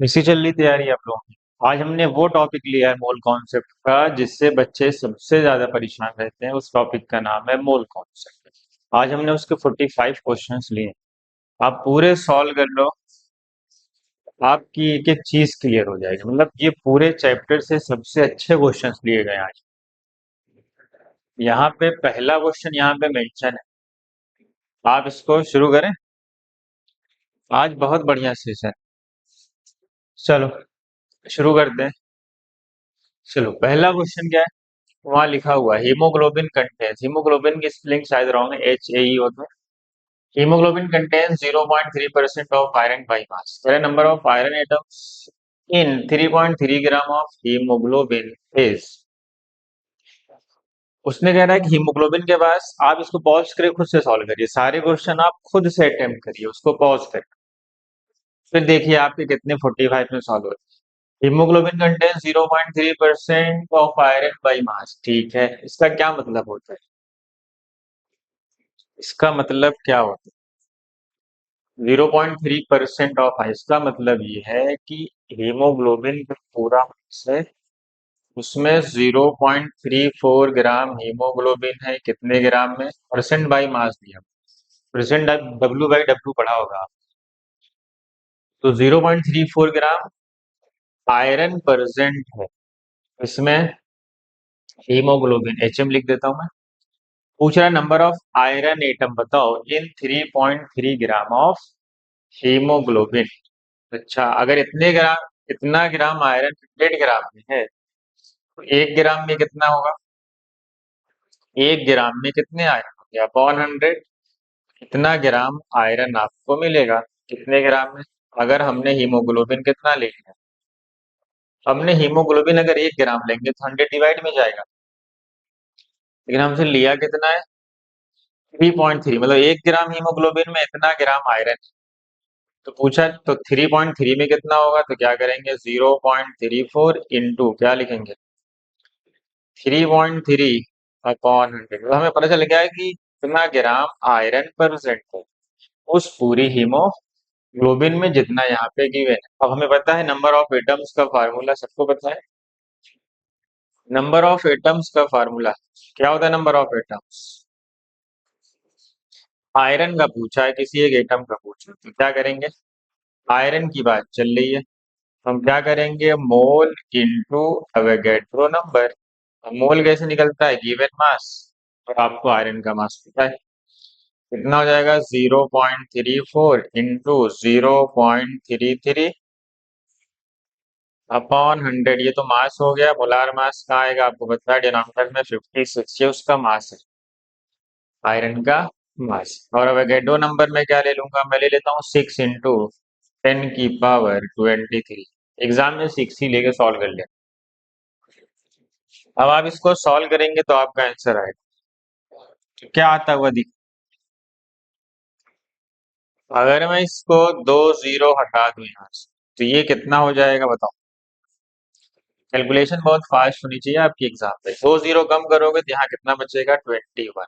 इसी चल रही तैयारी आप लोगों की। आज हमने वो टॉपिक लिया है मोल कॉन्सेप्ट का जिससे बच्चे सबसे ज्यादा परेशान रहते हैं। उस टॉपिक का नाम है मोल कॉन्सेप्ट। आज हमने उसके 45 क्वेश्चंस लिए। आप पूरे सॉल्व कर लो, आपकी एक एक चीज क्लियर हो जाएगी। मतलब ये पूरे चैप्टर से सबसे अच्छे क्वेश्चंस लिए गए आज। यहाँ पे पहला क्वेश्चन यहाँ पे मेंशन है, आप इसको शुरू करें। आज बहुत बढ़िया सेशन। चलो शुरू करते हैं। चलो पहला क्वेश्चन क्या है, वहां लिखा हुआ है हीमोग्लोबिन कंटेन्स। हीमोग्लोबिन की स्पेलिंग शायद रॉन्ग है, HAE हो तो। Haemoglobin contains 0.3% of iron by mass. Number of iron atoms in 3.3 gram of haemoglobin is. उसने कह रहा है कि हीमोग्लोबिन के पास, आप इसको पॉज करिए, खुद से सॉल्व करिए सारे क्वेश्चन, आप खुद से अटेम्प्ट करिए, उसको पॉज करिए, फिर देखिए आपके कितने 45 में सॉल्व होते हैं। Haemoglobin contains 0.3% of iron by mass, ठीक है। इसका क्या मतलब होता है, इसका मतलब क्या होता है 0.3% ऑफ आई? इसका मतलब ये है कि हीमोग्लोबिन का पूरा मास है, उसमें 0.34 ग्राम हीमोग्लोबिन है। कितने ग्राम में? परसेंट बाई मास दिया, परसेंट W/W पढ़ा होगा। तो 0.34 ग्राम आयरन परसेंट है इसमें, हीमोग्लोबिन HM लिख देता हूं मैं। पूछ रहा है नंबर ऑफ आयरन एटम बताओ इन 3.3 ग्राम ऑफ हीमोग्लोबिन। अच्छा, अगर इतना ग्राम आयरन 100 ग्राम में है तो 1 ग्राम में कितना होगा? 1 ग्राम में कितने आयरन हो गया? अपॉन 100। इतना ग्राम आयरन आपको मिलेगा कितने ग्राम में? अगर हमने हीमोग्लोबिन कितना ले लिया, हमने हीमोग्लोबिन अगर 1 ग्राम लेंगे तो 100 डिवाइड में जाएगा, लेकिन हमसे लिया कितना है? 3.3, मतलब 1 ग्राम हीमोग्लोबिन में इतना ग्राम आयरन। तो पूछा तो 3.3 में कितना होगा, तो क्या करेंगे 0.34 इंटू क्या लिखेंगे 3.3 अपॉन 100। तो हमें पता चल गया है कि इतना ग्राम आयरन परसेंट है उस पूरी हीमोग्लोबिन में जितना यहाँ पे गिवन है। अब हमें पता है नंबर ऑफ एटम्स का फार्मूला, सबको पता है नंबर ऑफ एटम्स का फार्मूला क्या होता है? नंबर ऑफ एटम्स, आयरन का पूछा है, किसी एक एटम का पूछा है, तो क्या करेंगे? आयरन की बात चल रही है, हम क्या करेंगे मोल इंटू एवोगैड्रो नंबर। मोल कैसे निकलता है? गिवन मास, और आपको आयरन का मास पता है कितना हो जाएगा 0.34 इंटू 0.33 अपॉन 100। ये तो मास हो गया, मोलार मास कहाँ आएगा आपको पता है, डिनोमिनेटर में 56, ये उसका मास है, आयरन का मास। और एवोगैड्रो नंबर में क्या ले लूंगा, मैं ले लेता हूँ 6 इंटू 10⁻23। एग्जाम में 6 ही लेके सॉल्व कर लिया। अब आप इसको सॉल्व करेंगे तो आपका आंसर आएगा। तो क्या आता हुआ दिख, अगर मैं इसको 2 0 हटा दूं यहाँ से तो ये कितना हो जाएगा बताओ? कैलकुलेशन बहुत फास्ट होनी चाहिए आपकी एग्जाम पे। 2 0 कम करोगे तो यहाँ कितना बचेगा? 21।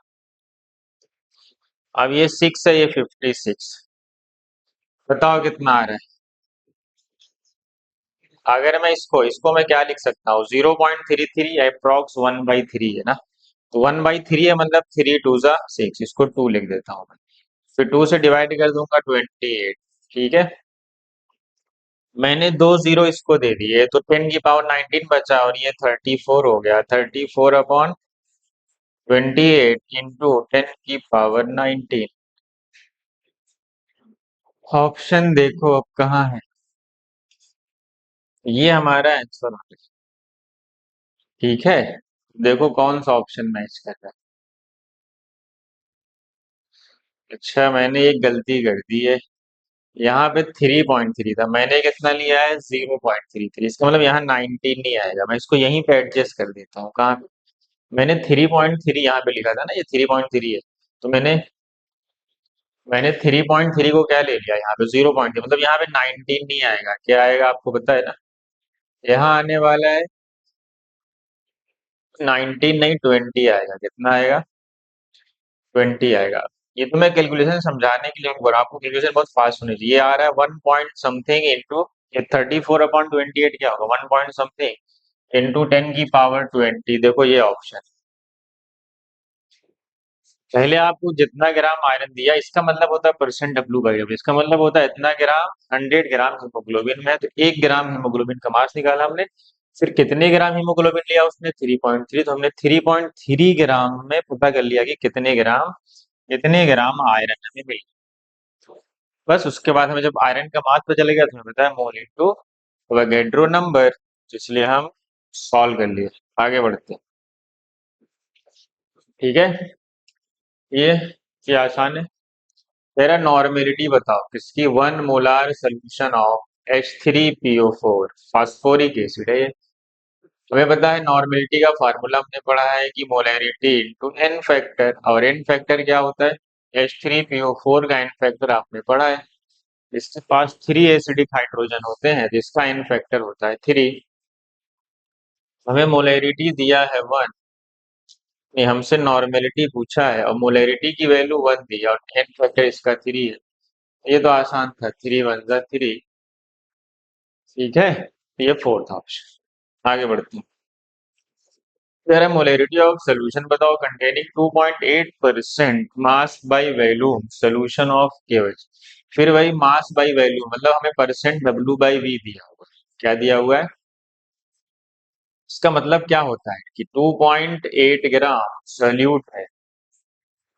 अब ये 6 है, ये 56, बताओ कितना आ रहा है? अगर मैं इसको इसको मैं क्या लिख सकता हूँ, 0.33 अप्रोक्स 1/3 है ना, तो 1/3 है, मतलब 3 2 6, इसको 2 लिख देता हूँ मैं। फिर 2 से डिवाइड कर दूंगा 28, ठीक है। मैंने 2 0 इसको दे दिए तो 10⁻19 बचा, और ये 34 हो गया। 34 अपॉन 28 इंटू 10⁻19। ऑप्शन देखो अब कहाँ है, ये हमारा आंसर होगा, ठीक है। देखो कौन सा ऑप्शन मैच कर रहा है। अच्छा, मैंने एक गलती कर दी है, यहाँ पे 3.3 था, मैंने कितना लिया है 0.33। इसका मतलब यहाँ 19 नहीं आएगा, मैं इसको यहीं पे एडजस्ट कर देता हूँ। कहाँ पे? मैंने 3.3 यहाँ पे लिखा था ना, ये 3.3 है, तो मैंने 3.3 को क्या ले लिया यहाँ पे 0.3, मतलब यहाँ पे 19 नहीं आएगा। क्या आएगा आपको पता है ना? यहाँ आने वाला है 19 नहीं 20 आएगा। कितना आएगा? 20 आएगा। ये तो मैं कैलकुलेशन समझाने के लिए बोल रहा हूँ, आपको कैलकुलेशन बहुत फास्ट होनी चाहिए। ये आ रहा है 1 पॉइंट समथिंग इंटू ये 34/28 क्या होगा, 1 पॉइंट समथिंग इंटू 10⁻20। देखो ये ऑप्शन, पहले आपको जितना ग्राम आयरन दिया इसका मतलब होता है परसेंट W/W, इसका मतलब होता है इतना ग्राम 100 ग्राम हीमोग्लोबिन में है, तो 1 ग्राम हीमोग्लोबिन का मास निकाला हमने। फिर कितने ग्राम हीमोग्लोबिन लिया उसने, 3.3, तो हमने 3.3 ग्राम में पता कर लिया कि कितने ग्राम आयरन हमें मिली। बस उसके बाद हमें जब आयरन का मास पता चल गया तो हमें बताया मोल इंटू वोगेड्रो नंबर, इसलिए हम सॉल्व कर लिए। आगे बढ़ते हैं, ठीक है। ये आसान है। तेरा नॉर्मेलिटी बताओ किसकी, 1 molar solution of H3PO4 phosphoric acid है ये। हमें पता है नॉर्मेलिटी का फार्मूला हमने पढ़ा है कि मोलैरिटी इंटू एन फैक्टर, और एन फैक्टर क्या होता है, H3PO4 का एन फैक्टर आपने पढ़ा है। इसके पास 3 एसिडिक हाइड्रोजन होते हैं जिसका एन फैक्टर होता है 3। हमें मोलैरिटी दिया है 1, नहीं हमसे नॉर्मेलिटी पूछा है और मोलैरिटी की वैल्यू 1 दी है और एन फैक्टर इसका 3 है। ये तो आसान था, 3 × 1 = 3, ठीक है। ये फोर्थ ऑप्शन। आगे बढ़ते हैं, जरा मोलैरिटी ऑफ सोल्यूशन बताओ containing 2.8% mass by volume solution of केवच। फिर वही मास बाय वॉल्यूम, मतलब हमें परसेंट W/V दिया हुआ है। क्या दिया हुआ है, इसका मतलब क्या होता है कि 2.8 ग्राम सोल्यूट है,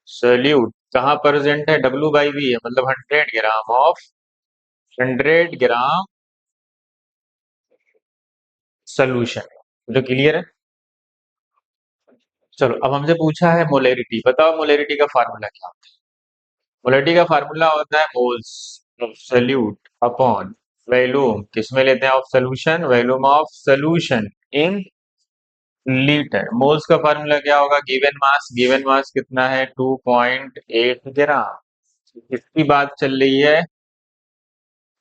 सोल्यूट कहाँ प्रेजेंट है, W/V है, मतलब 100 ग्राम ऑफ 100 ग्राम सोल्यूशन। जो क्लियर है। चलो अब हमसे पूछा है मोलैरिटी, बताओ मोलैरिटी का फार्मूला क्या होता है। मोलैरिटी का फार्मूला होता है moles of solute upon volume, किसमें लेते हैं, of solution, volume of solution in litre. Moles का फार्मूला क्या होगा, गिवन मास कितना है 2.8 ग्राम। किसकी बात चल रही है,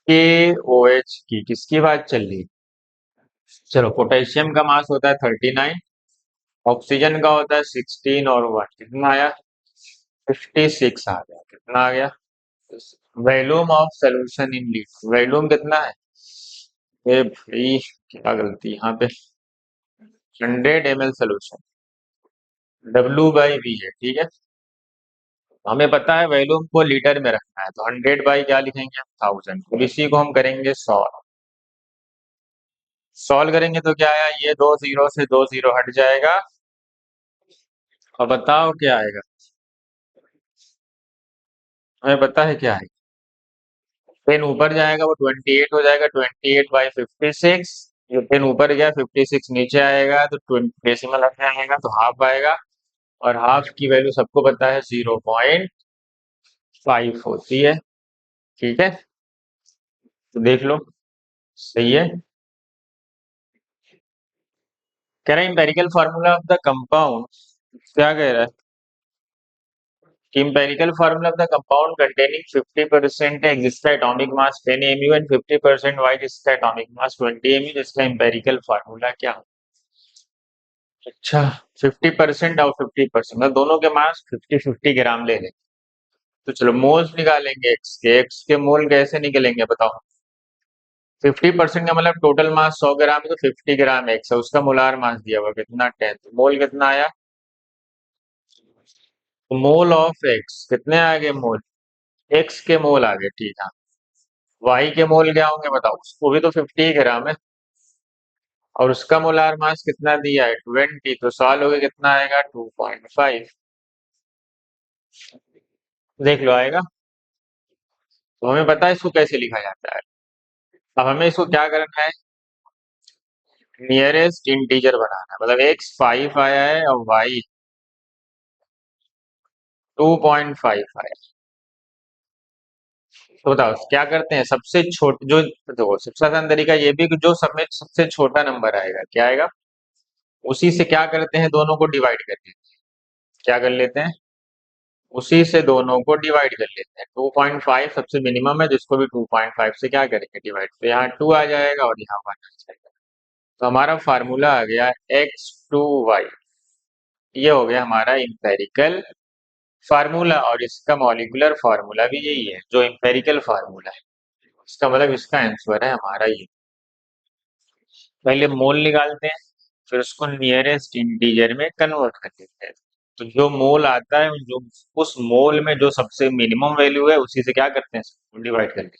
KOH की, किसकी बात चल रही है। चलो पोटेशियम का मास होता है 39, ऑक्सीजन का होता है 16 और 1 कितना आया, 56 आ गया। कितना आ गया, volume of solution in litre, volume कितना है, ए भाई क्या गलती यहाँ पे, 100 ml सोल्यूशन, W/V है, ठीक है। हमें पता है वॉल्यूम को लीटर में रखना है, तो 100 बाई क्या लिखेंगे, 1000। तो इसी को हम करेंगे सॉल्व। सॉल्व करेंगे तो क्या आया, ये 2 जीरो से 2 जीरो हट जाएगा, और बताओ क्या आएगा, हमें पता है क्या है। पेन ऊपर जाएगा वो 28 हो जाएगा, 28/56। जो पेन ऊपर गया 56 नीचे आएगा तो 20 डेसिमल हट जाएगा तो हाफ आएगा, और हाफ की वैल्यू सबको पता है 0.5 होती है, ठीक है। तो देख लो, सही है। कह रहा है empirical formula of the compound, क्या कह रहा है कि empirical formula of the compound containing 50% है जिसका atomic mass 10 mu and 50% Y जिसका एटॉमिक मास 20 mu, जिसका एम्पेरिकल फार्मूला क्या हो। अच्छा, 50% और 50%, मतलब दोनों के मास 50-50 ग्राम ले लें। तो चलो मोल्स निकालेंगे एक्स के मोल कैसे निकलेंगे बताओ। 50% का मतलब टोटल मास 100 ग्राम है, तो 50 ग्राम एक्स है, उसका मोलार मास दिया हुआ कितना 10, तो मोल कितना आया, तो मोल ऑफ एक्स कितने आ गए, मोल एक्स के मोल आ गए, ठीक है। वाई के मोल क्या होंगे बताओ, वो भी तो 50 ग्राम है, और उसका मोलार मास कितना दिया है 20, तो सॉल्व हो गया कितना आएगा 2.5। देख लो आएगा। तो हमें पता है इसको कैसे लिखा जाता है। अब हमें इसको क्या करना है, नियरेस्ट इंटीजर बनाना है, मतलब एक्स 5 आया है और वाई 2.5 आया है। तो बताओ क्या करते हैं, सबसे छोट जो, देखो सबसे आसान तरीका ये भी कि जो सब में सबसे छोटा नंबर आएगा क्या आएगा, उसी से क्या करते हैं, दोनों को डिवाइड कर लेते हैं। क्या कर लेते हैं, उसी से दोनों को डिवाइड कर लेते हैं। 2.5 सबसे मिनिमम है, जिसको भी 2.5 से क्या करेंगे डिवाइड, तो यहाँ 2 आ जाएगा और यहाँ 1 आ जाएगा। तो हमारा फार्मूला आ गया X2Y। ये हो गया हमारा इंपेरिकल फार्मूला, और इसका मॉलिक्यूलर फार्मूला भी यही है जो इंपेरिकल फार्मूला है। इसका मतलब इसका आंसर है हमारा ये। पहले मोल निकालते हैं, फिर उसको नियरेस्ट इंटीजर में कन्वर्ट कर देते हैं। तो जो मोल आता है, जो उस मोल में जो सबसे मिनिमम वैल्यू है उसी से क्या करते हैं, डिवाइड करके।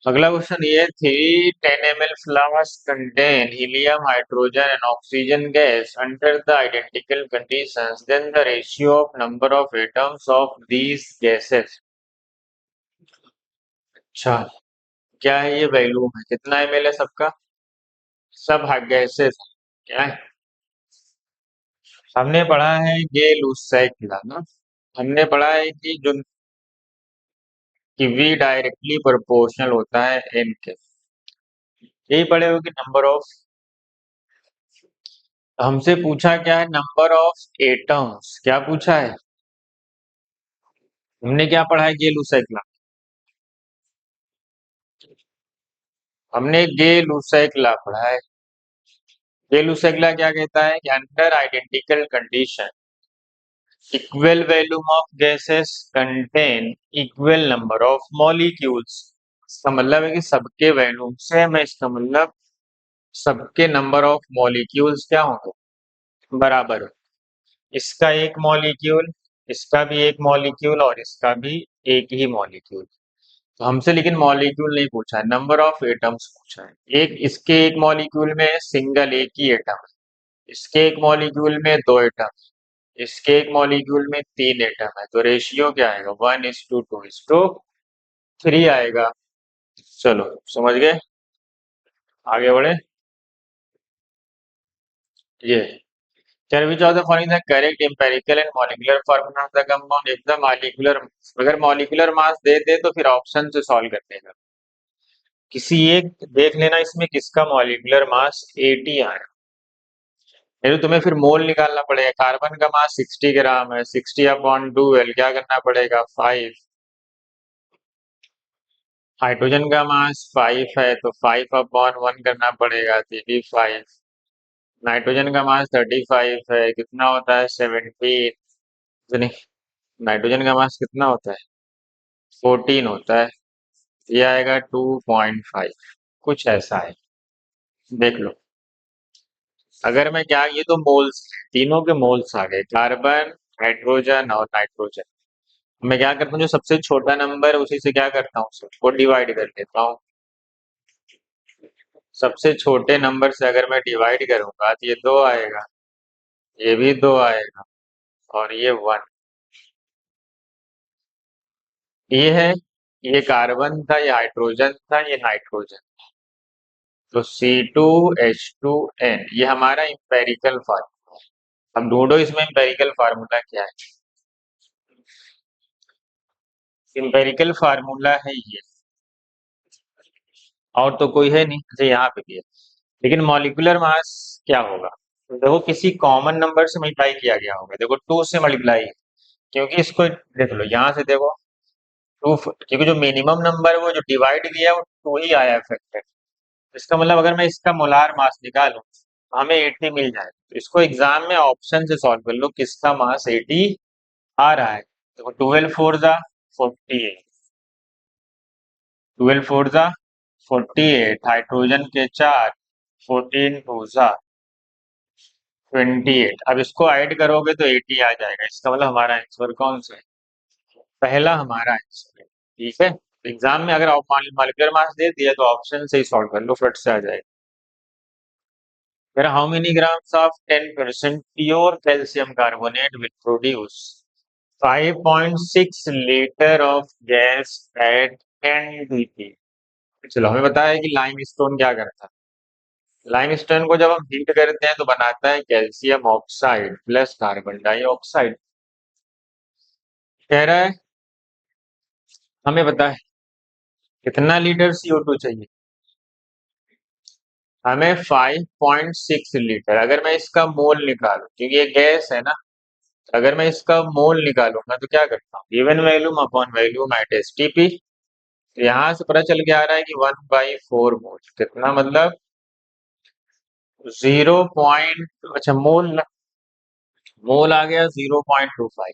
अगला क्वेश्चन ये थी, 10 ml flask contain helium, hydrogen and oxygen gas under the identical conditions. Then the ratio of number of atoms of these gases. अच्छा, क्या है ये वैल्यू है, कितना ml है सबका, सब गैसेस क्या है। हमने पढ़ा है ये लूसेक ना, हमने पढ़ा है कि जो कि V डायरेक्टली प्रोपोर्शनल होता है N के। यही पढ़े हो कि नंबर ऑफ, हमसे पूछा क्या है, नंबर ऑफ एटम्स, क्या पूछा है। हमने क्या पढ़ा है, गे लूसेक, हमने गे लूसेक पढ़ा है। गे लूसेक क्या कहता है कि under identical condition equal volume of gases contain equal number of molecules. इसका मतलब है कि सबके वॉल्यूम से मैं, इसका मतलब सबके नंबर ऑफ मॉलिक्यूल्स क्या होंगे, बराबर हो। इसका एक मॉलिक्यूल, इसका भी एक मॉलिक्यूल और इसका भी एक ही मॉलिक्यूल। तो हमसे लेकिन मॉलिक्यूल नहीं पूछा है, नंबर ऑफ एटम्स पूछा है। एक इसके एक मॉलिक्यूल में सिंगल एक ही एटम है, इसके एक मॉलिक्यूल में दो एटम, इसके एक मॉलिक्यूल में तीन एटम है। तो रेशियो क्या आएगा, 1:2:3 आएगा। चलो समझ गए, आगे बढ़े। ये Can which of the following the correct empirical and molecular formula of the compound? if the molecular, अगर मॉलिक्यूलर मास दे दे तो फिर ऑप्शन से सॉल्व कर देगा। किसी एक देख लेना इसमें किसका मॉलिक्यूलर मास 80 आया, नहीं तो तुम्हें फिर मोल निकालना पड़ेगा। कार्बन का मास 60 ग्राम है, 60/12 क्या करना पड़ेगा, 5। हाइड्रोजन का मास 5 है तो 5/1 करना पड़ेगा, 35। नाइट्रोजन का मास 35 है, कितना होता है, 17। नहीं, नाइट्रोजन का मास कितना होता है, 14 होता है। ये आएगा 2.5, कुछ ऐसा है, देख लो। अगर मैं क्या, ये तो मोल्स, तीनों के मोल्स आ गए, कार्बन, हाइड्रोजन और नाइट्रोजन। मैं क्या करता हूँ, जो सबसे छोटा नंबर है उसी से क्या करता हूँ, उसको डिवाइड कर देता हूँ। सबसे छोटे नंबर से अगर मैं डिवाइड करूंगा तो ये 2 आएगा, ये भी 2 आएगा और ये 1। ये है, ये कार्बन था, ये हाइड्रोजन था, ये नाइट्रोजन। तो C2H2N ये हमारा इंपेरिकल फार्मूला। अब ढूंढो इसमें इंपेरिकल फार्मूला क्या है। इंपेरिकल फार्मूला है ये, और तो कोई है नहीं, जैसे यहाँ पे भी है। लेकिन मॉलिक्यूलर मास क्या होगा, तो देखो किसी कॉमन नंबर से मल्टीप्लाई किया गया होगा। देखो 2 से मल्टीप्लाई, क्योंकि इसको देख लो यहाँ से, देखो 2, क्योंकि जो मिनिमम नंबर है वो जो डिवाइड किया है वो 2 ही आया है फैक्टर। इसका मतलब अगर मैं इसका मोलार मास निकालूं तो हमें 80 मिल जाए। तो इसको एग्जाम में ऑप्शन से सॉल्व कर लो, किसका मास 80 आ रहा है। देखो 12 4 जा 48, 12 4 जा 48, हाइड्रोजन के 4, 14 2 जा 28। अब इसको ऐड करोगे तो 80 आ जाएगा। इसका मतलब हमारा आंसर कौन सा है, पहला हमारा आंसर है। ठीक है, एग्जाम में अगर मॉलिक्यूलर मास दे दिया तो ऑप्शन से ही सॉल्व कर लो, फट से आ जाएगा। फिर how many grams of 10% pure calcium carbonate will produce 5.6 litre of gas at NDT। चलो, हमें बताया है कि लाइम स्टोन क्या करता है। लाइम स्टोन को जब हम हीट करते हैं तो बनाता है calcium oxide plus carbon dioxide. कह रहा है हमें पता है कितना लीटर CO2 चाहिए, हमें 5.6 लीटर। अगर मैं इसका मोल निकालूं, क्योंकि ये गैस है ना, अगर मैं इसका मोल निकालूंगा तो क्या करता हूँ, given volume upon volume at STP। यहाँ से पता चल के आ रहा है कि 1/4 मोल, कितना मतलब 0 पॉइंट, अच्छा मोल, मोल आ गया 0.25।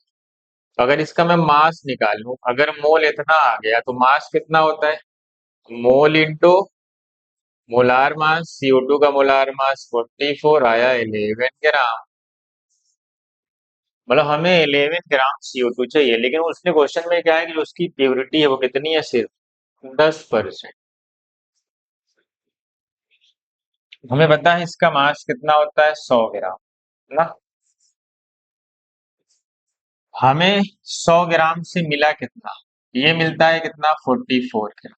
तो अगर इसका मैं मास निकालूं, अगर मोल इतना आ गया तो मास कितना होता है? Mole into molar mass, CO2 का मोलार मास 44 आया 11 ग्राम। मतलब हमें 11 ग्राम CO2 चाहिए, लेकिन उसने क्वेश्चन में क्या है कि उसकी प्योरिटी है वो कितनी है, सिर्फ 10%। हमें पता है इसका मास कितना होता है, 100 ग्राम ना। हमें 100 ग्राम से मिला कितना? ये मिलता है कितना, 44 ग्राम।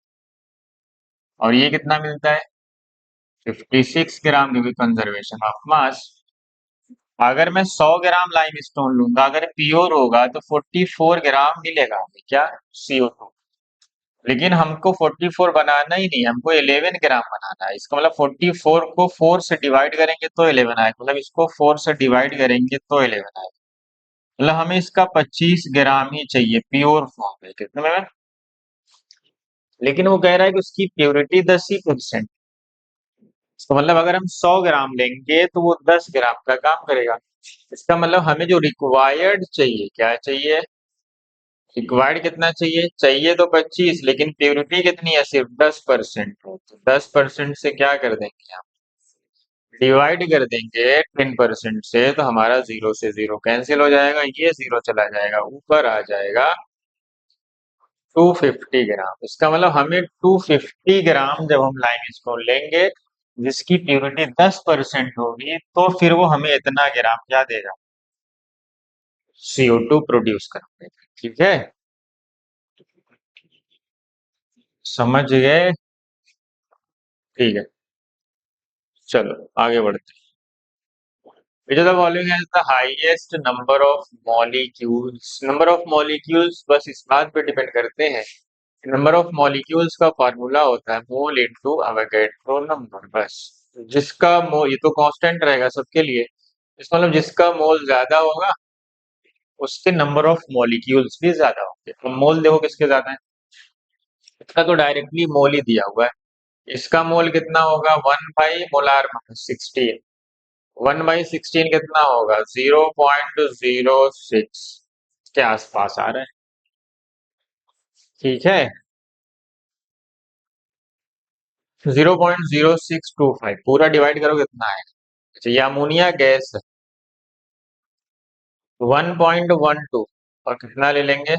और ये कितना मिलता है, 56 ग्राम, क्योंकि कंजर्वेशन ऑफ मास। अगर मैं 100 ग्राम लाइमस्टोन लूंगा, अगर प्योर होगा तो 44 ग्राम मिलेगा हमें, क्या, CO2। लेकिन हमको 44 बनाना ही नहीं, हमको 11 ग्राम बनाना है। इसका मतलब 44 को 4 से डिवाइड करेंगे तो 11 आएगा, मतलब इसको 4 से डिवाइड करेंगे तो 11 आएगा। मतलब हमें इसका 25 ग्राम ही चाहिए प्योर फॉर्म में, कितने में? लेकिन वो कह रहा है कि उसकी प्योरिटी 10%। तो मतलब अगर हम 100 ग्राम लेंगे तो वो 10 ग्राम का काम करेगा। इसका मतलब हमें जो रिक्वायर्ड चाहिए, क्या चाहिए, रिक्वायर्ड कितना चाहिए, चाहिए तो 25, लेकिन प्योरिटी कितनी है, सिर्फ 10%। तो 10% से क्या कर देंगे हम, डिवाइड कर देंगे 10% से, तो हमारा जीरो से जीरो कैंसिल हो जाएगा, ये जीरो चला जाएगा, ऊपर आ जाएगा 250 ग्राम। इसका मतलब हमें 250 ग्राम जब हम लाइमस्टोन लेंगे जिसकी प्योरिटी 10% होगी, तो फिर वो हमें इतना ग्राम क्या देगा, CO2 प्रोड्यूस कर देगा। ठीक है, समझ गए? ठीक है, चलो आगे बढ़ते हैं। Which of the following has the highest number of molecules? Number of molecules बस इस बात पे डिपेंड करते हैं, नंबर ऑफ मॉलिक्यूल्स का फॉर्मूला होता है मोल इनटू अवोगाड्रो नंबर, बस। जिसका मोल, ये तो कांस्टेंट रहेगा सबके लिए, इसका मतलब जिसका मोल ज्यादा होगा उसके नंबर ऑफ मॉलिक्यूल्स भी ज्यादा होंगे। तो मोल देखो किसके ज्यादा है, इसका तो डायरेक्टली मोल ही दिया हुआ है। इसका मोल कितना होगा, 1/मोलार 16। 1/16 कितना होगा, 0.06 के आसपास आ रहा है। ठीक है, 0.0625 पूरा डिवाइड करो कितना है। अच्छा, ये अमोनिया गैस है, 1.12, और कितना ले लेंगे,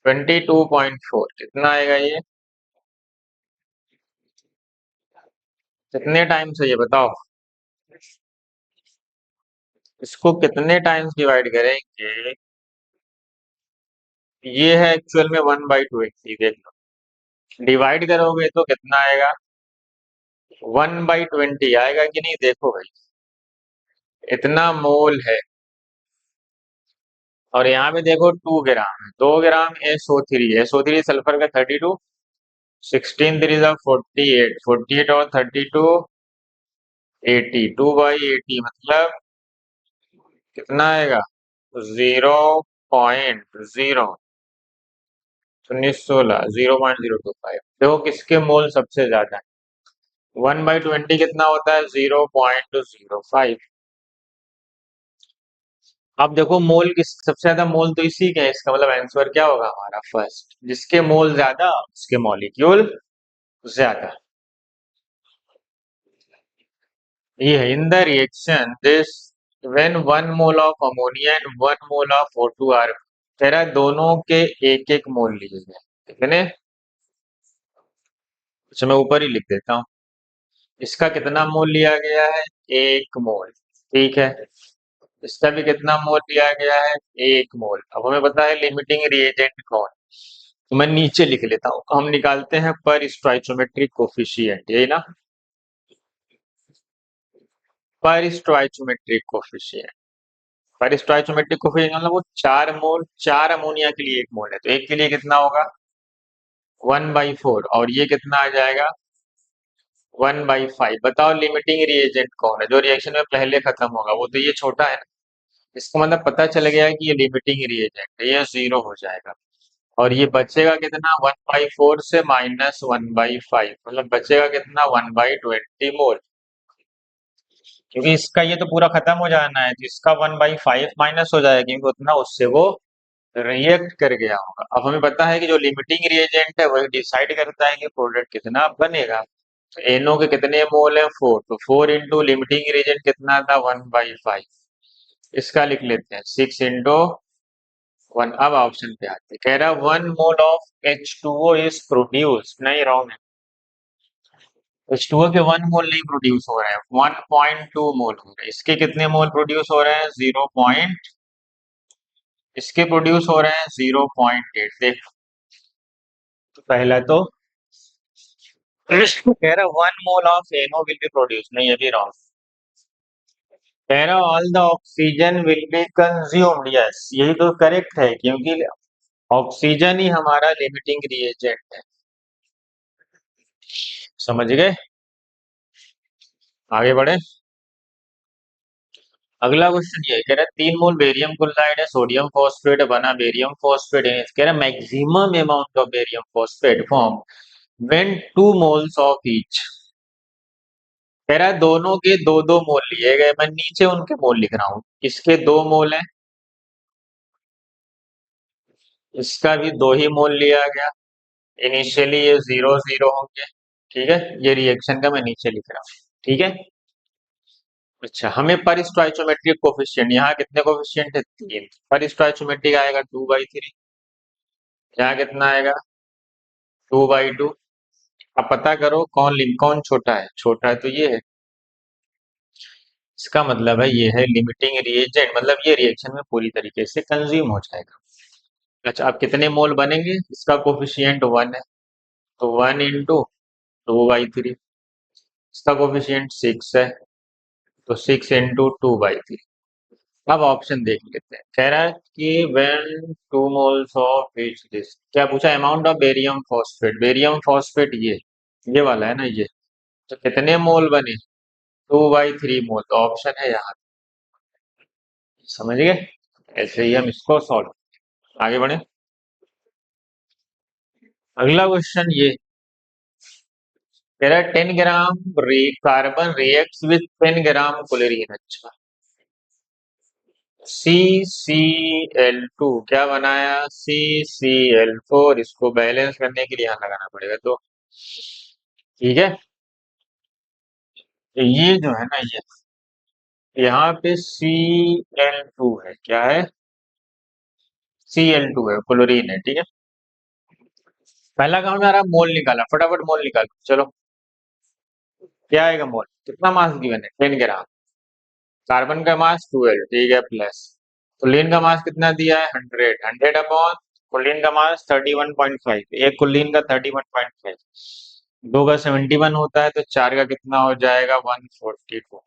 22.4, कितना आएगा ये, कितने टाइम से, ये बताओ, इसको कितने टाइम्स डिवाइड करेंगे। ये है एक्चुअल में 1/20, देख लो, डिवाइड करोगे तो कितना आएगा, 1/20 आएगा कि नहीं, देखो भाई, इतना मोल है। और यहाँ पे देखो 2 ग्राम है, 2 ग्राम SO3 सल्फर का 32, 16 3 जा 48, 48 और 32 80, 2/80 मतलब कितना आएगा, 0.0 1916, 0.025। देखो किसके मोल सबसे ज्यादा है, 1/20 कितना होता है, 0.05। अब देखो मोल किस सबसे ज्यादा, मोल तो इसी के है, इसका मतलब आंसर क्या होगा हमारा, फर्स्ट, जिसके मोल ज्यादा उसके मॉलिक्यूल ज्यादा। ये है in the reaction this when 1 mole of ammonia and 1 mole of O2 are, तेरा दोनों के एक एक मोल लिए गए, कितने, अच्छा मैं ऊपर ही लिख देता हूँ, इसका कितना मोल लिया गया है, 1 मोल। ठीक है, इसका भी कितना मोल लिया गया है, 1 मोल। अब हमें पता है लिमिटिंग रिएजेंट कौन, तो मैं नीचे लिख लेता हूँ, हम निकालते हैं पर स्टोइचोमेट्रिक कोफिशिएंट, यही ना, पर स्टोइचोमेट्रिक कोफिशिएंट। पर स्टोइचोमेट्रिक कोफिशिएंट मतलब वो 4 मोल, 4 अमोनिया के लिए 1 मोल है, तो एक के लिए कितना होगा, 1/4, और ये कितना आ जाएगा, 1/5। बताओ लिमिटिंग रिएजेंट कौन है, जो रिएक्शन में पहले खत्म होगा, वो तो ये छोटा है ना। इसका मतलब पता चल गया है कि ये लिमिटिंग रिएजेंट है, ये जीरो हो जाएगा। और ये बचेगा कितना, 1/4 से -1/5, मतलब बचेगा कितना, 1/20 मोल। क्योंकि इसका ये तो पूरा खत्म हो जाना है, तो इसका 1/5 माइनस हो जाएगा, क्योंकि उतना उससे वो रिएक्ट कर गया होगा। अब हमें पता है कि जो लिमिटिंग रिएजेंट है वही डिसाइड करता है कि प्रोडक्ट कितना बनेगा। तो NO के कितने मोल है? 4। तो 4 इंटू लिमिटिंग रिएजेंट कितना था? 1/5। इसका लिख लेते हैं 6 इंटू 1। अब ऑप्शन पे आते हैं, कह रहा 1 mole of H2O is produce. नहीं, रॉन्ग है। H2O के 1 मोल नहीं प्रोड्यूस हो रहे हैं, 1.2 मोल हो रहे हैं। इसके कितने मोल प्रोड्यूस हो रहे हैं? 0 पॉइंट। इसके प्रोड्यूस हो रहे हैं 0.8। देख, तो पहला तो कह रहा 1 mole of NO will be produce. नहीं, ये भी रॉन्ग। कह रहा all the oxygen will be consumed. Yes, यही तो करेक्ट है, क्योंकि ऑक्सीजन ही हमारा लिमिटिंग रिएजेंट है। समझ गए? आगे बढ़े। अगला क्वेश्चन ये कह रहा है 3 मोल बेरियम क्लोराइड है, सोडियम फॉस्फेट बना बेरियम फॉस्फेट है। कह रहा maximum amount of barium phosphate form when 2 moles of each. कह रहा है दोनों के दो दो मोल लिए गए। मैं नीचे उनके मोल लिख रहा हूं। इसके 2 मोल है, इसका भी 2 ही मोल लिया गया। इनिशियली ये 0 0 होंगे। ठीक है, ये रिएक्शन का मैं नीचे लिख रहा हूँ। ठीक है। अच्छा, हमें पर स्टोइचोमेट्रिक कोफिशिएंट, यहाँ कितने कोफिशिएंट है? 3। पर स्टोइचोमेट्रिक आएगा 2/3। यहाँ कितना आएगा? 2/2। अब पता करो कौन छोटा है। छोटा है तो ये है। इसका मतलब है ये है लिमिटिंग रिएजेंट, मतलब ये रिएक्शन में पूरी तरीके से कंज्यूम हो जाएगा। अच्छा, अब कितने मोल बनेंगे? इसका कोफिशिएंट 1 है, तो 1 इंटू 2/3। इसका कोफिशिएंट 6 है, तो 6 इंटू 2/3। अब ऑप्शन देख लेते हैं। कह रहा है कि when 2 moles of each this, क्या पूछा? Amount of barium phosphate. Barium phosphate ये वाला है ना, ये। तो कितने मोल बने? 2/3 मोल। तो ऑप्शन है यहाँ। समझ गए? ऐसे ही हम इसको सॉल्व। आगे बढ़े। अगला क्वेश्चन ये कह रहा है 10 gram carbon reacts with 10 gram chlorine. अच्छा, CCl2 क्या बनाया? CCl4। इसको बैलेंस करने के लिए यहाँ लगाना पड़ेगा। तो ठीक है, तो ये जो है ना, ये यहाँ पे Cl2 है। क्या है? Cl2 है, क्लोरीन है। ठीक है, पहला काम हमारा मोल निकाला। फटाफट मोल निकालो, चलो। क्या आएगा मोल? कितना मास गिवन है? 10 ग्राम। कार्बन का मास 12, ठीक है, प्लस कुलीन का मास कितना दिया है? 100। 100 अपॉन कुलीन का मास 31.5। एक कुलीन का 31.5, 2 का 71 होता है, तो 4 का कितना हो जाएगा? 142।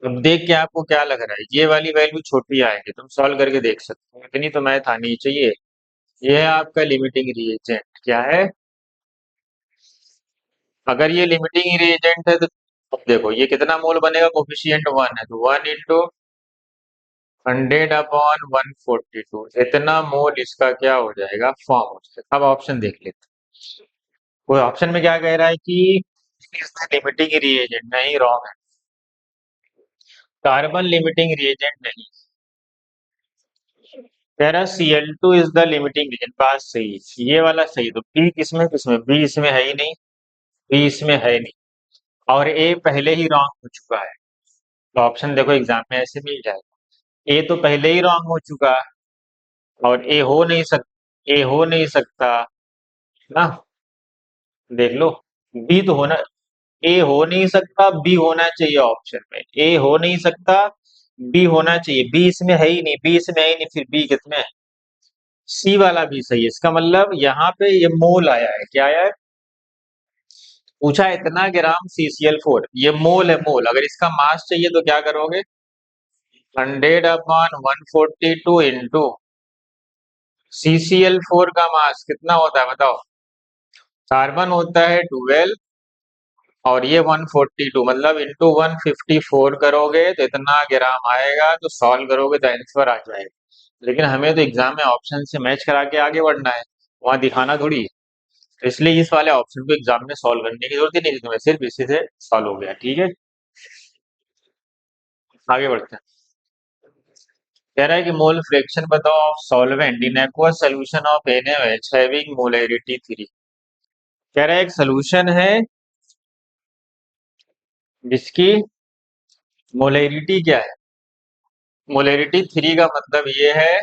अब देख के आपको क्या लग रहा है? ये वाली वैल्यू छोटी आएगी, तुम सॉल्व करके देख सकते हो। इतनी तो मैथ आनी ही चाहिए। ये है आपका लिमिटिंग रिएजेंट। क्या है? अगर ये लिमिटिंग रिएजेंट है तो अब देखो ये कितना मोल बनेगा? कोफिशिएंट 1 है, तो 1/100 अपॉन 142। इतना मोल इसका क्या हो जाएगा? फॉर्म हो जाएगा। अब ऑप्शन देख लेते हैं। वो ऑप्शन में क्या कह रहा है कि लिमिटिंग रिएजेंट। नहीं, रॉन्ग है। कार्बन लिमिटिंग रिएजेंट नहीं। कह रहा Cl2 is the limiting reagent. बात सही है, ये वाला सही। तो बी किसमें किसमें? बी इसमें है ही नहीं। बी इसमें है नहीं, और ए पहले ही रॉन्ग हो चुका है। तो ऑप्शन देखो एग्जाम में ऐसे मिल जाएगा। ए तो पहले ही रॉन्ग हो चुका है, और ए हो नहीं सकता ना। देख लो, बी तो होना, ए हो नहीं सकता, बी होना चाहिए ऑप्शन में। ए हो नहीं सकता, बी होना चाहिए। बी इसमें है ही नहीं, बी इसमें है ही नहीं, फिर बी किसमें है? सी वाला भी सही है। इसका मतलब यहाँ पे ये मोल आया है। क्या आया है? पूछा इतना ग्राम CCl4, ये मोल है, मोल। अगर इसका मास चाहिए तो क्या करोगे? 100 अपॉन 142 इंटू CCl4 का मास कितना होता है बताओ? कार्बन होता है 12, और ये 142, मतलब इंटू 154 करोगे तो इतना ग्राम आएगा। तो सॉल्व करोगे तो आंसर आ जाएगा। लेकिन हमें तो एग्जाम में ऑप्शन से मैच करा के आगे बढ़ना है, वहां दिखाना थोड़ी है। तो इसलिए इस वाले ऑप्शन को एग्जाम में सॉल्व करने की जरूरत ही नहीं थी तुम्हें, सिर्फ इसी से सॉल्व हो गया। ठीक है, आगे बढ़ते हैं। कह रहा है कि मोल फ्रैक्शन बताओ of solvent in aqueous solution of NaOH having molarity 3। कह रहा है एक सोल्यूशन है जिसकी मोलैरिटी क्या है। मोलैरिटी 3 का मतलब ये है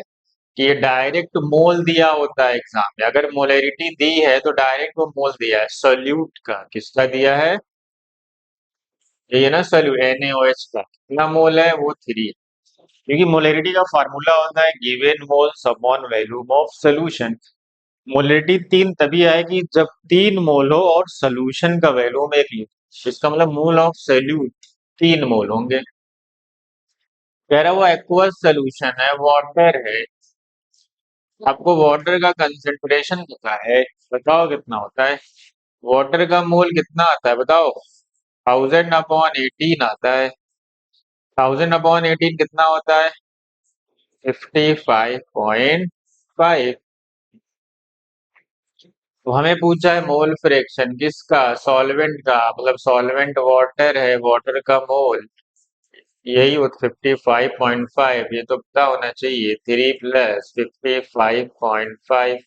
कि ये डायरेक्ट मोल दिया होता है एग्जाम में। अगर मोलैरिटी दी है तो डायरेक्ट वो मोल दिया है सोल्यूट का। किसका दिया है? ये ना सोल्यूट NaOH का कितना मोल है? वो 3 है। क्योंकि मोलैरिटी का फार्मूला होता है given moles upon volume of solution. Molarity 3 तभी आएगी जब 3 मोल हो और सोल्यूशन का वॉल्यूम 1 लीटर। इसका मतलब मोल ऑफ सोल्यूट 3 मोल होंगे। कह रहा है वो एक्वस सोल्यूशन है, वाटर है। आपको वाटर का कंसेंट्रेशन पता है, बताओ कितना होता है? वाटर का मोल कितना आता है बताओ? 1000/18 आता है। 1000/18 कितना होता है? 55.5। तो हमें पूछा है मोल फ्रैक्शन किसका? सॉल्वेंट का। मतलब सॉल्वेंट वाटर है, वाटर का मोल यही 55.5। ये तो पता होना चाहिए। 3 + 55.5।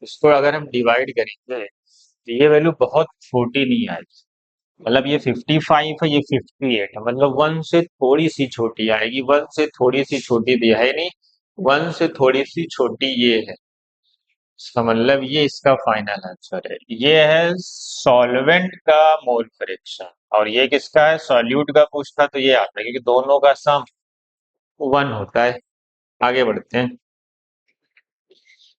इसको अगर हम डिवाइड करेंगे तो ये वैल्यू बहुत छोटी नहीं आएगी। मतलब ये 55 है, ये 58 है। मतलब 1 से थोड़ी सी छोटी आएगी। 1 से थोड़ी सी छोटी दी है नहीं, 1 से थोड़ी सी छोटी ये है। इसका मतलब ये इसका फाइनल आंसर है। ये है सॉल्वेंट का मोल फ्रैक्शन। और ये किसका है? सॉल्यूट का पूछता तो ये आता है, क्योंकि दोनों का सम 1 होता है। आगे बढ़ते हैं।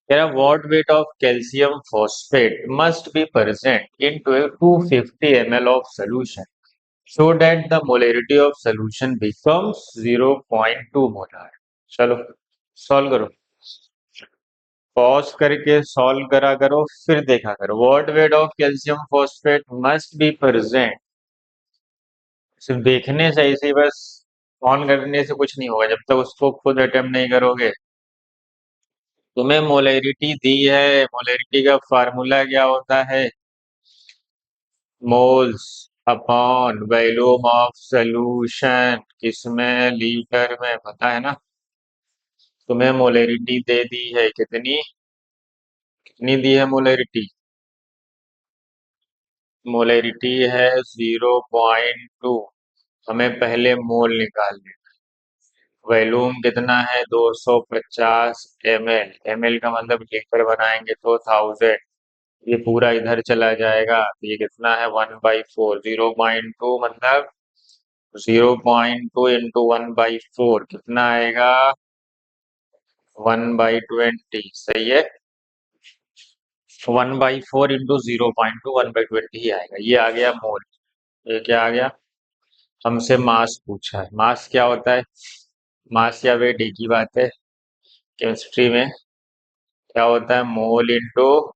कह रहा what weight of calcium phosphate must be present in 250 ml of solution so that the molarity of solution becomes 0.2 molar. चलो सॉल्व करो। पॉज करके सॉल्व करा करो, फिर देखा करो। What weight of calcium phosphate must be present. सिर्फ देखने से ऐसे ही बस ऑन करने से कुछ नहीं होगा जब तक उसको खुद अटेम्प्ट नहीं करोगे। तुम्हें मोलैरिटी दी है, मोलैरिटी का फार्मूला क्या होता है? Moles upon volume of solution. किसमें? लीटर में। पता है ना? तुम्हें मोलैरिटी दे दी है कितनी? कितनी दी है मोलैरिटी? मोलैरिटी है 0.2। हमें पहले मोल निकालने। वॉल्यूम कितना है? 250 ml। ml का मतलब लीटर बनाएंगे तो 1000। ये पूरा इधर चला जाएगा तो ये कितना है? 1/4। 0.2 मतलब 0.2 इंटू 1/4 कितना आएगा? 1/20। सही है। 1/4 इंटू 0.2 1/20 ही आएगा। ये आ गया मोल। ये क्या आ गया? हमसे मास पूछा है। मास क्या होता है? मास या वेट एक ही बात है केमिस्ट्री में। क्या होता है? Mole into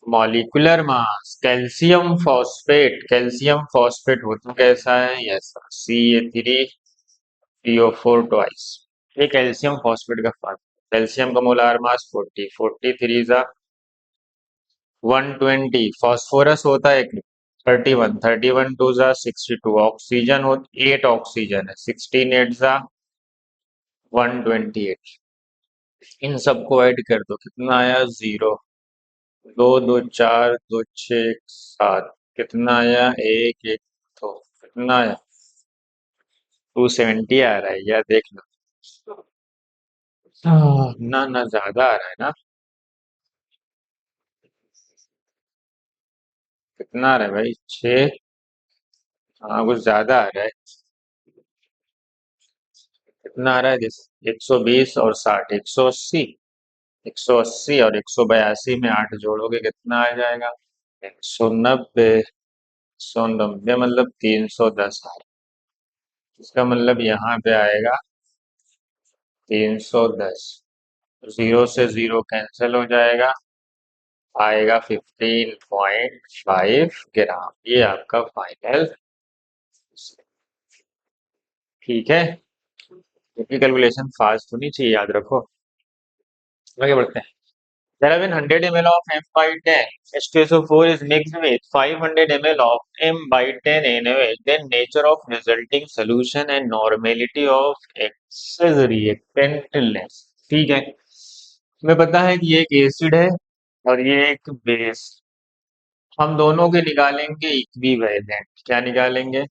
molecular mass. Calcium phosphate, calcium phosphate होता कैसा है? Yes, CA3PO4 twice. ये कैल्शियम फॉस्फेट का फॉर्मूला। कैल्शियम का मोलार मास 40। 40 3 जा 120। फास्फोरस होता है 31। 31 2 जा 62। ऑक्सीजन हो 8 ऑक्सीजन है। 16 8 जा 128। इन सबको ऐड कर दो, कितना आया? 0। 2 2 4 2 6 7। कितना आया? 1 1। तो कितना आया? 270 आ रहा है यार, देख लो। ना ना ज्यादा आ रहा है ना? कितना आ रहा है भाई? 6। हाँ कुछ ज्यादा आ रहा है। कितना आ रहा है? जैसे 120 और 60 180। 180 और 182 में 8 जोड़ोगे कितना आ जाएगा? 190। 190 मतलब 310। इसका मतलब यहाँ पे आएगा 310। जीरो से जीरो कैंसिल हो जाएगा, आएगा 15.5 ग्राम। ये आपका फाइनल। ठीक है। क्योंकि कैलकुलेशन फास्ट होनी चाहिए, याद रखो। आगे बढ़ते हैं। There have been 100 ml of M by 10. H2SO4 is mixed with 500 ml of M by 10 NaOH. Then nature of resulting solution and normality of excess reactantness. ठीक है, हमें पता है कि ये एक एसिड है और ये एक बेस। हम दोनों के निकालेंगे इक्विवेलेंट। क्या निकालेंगे?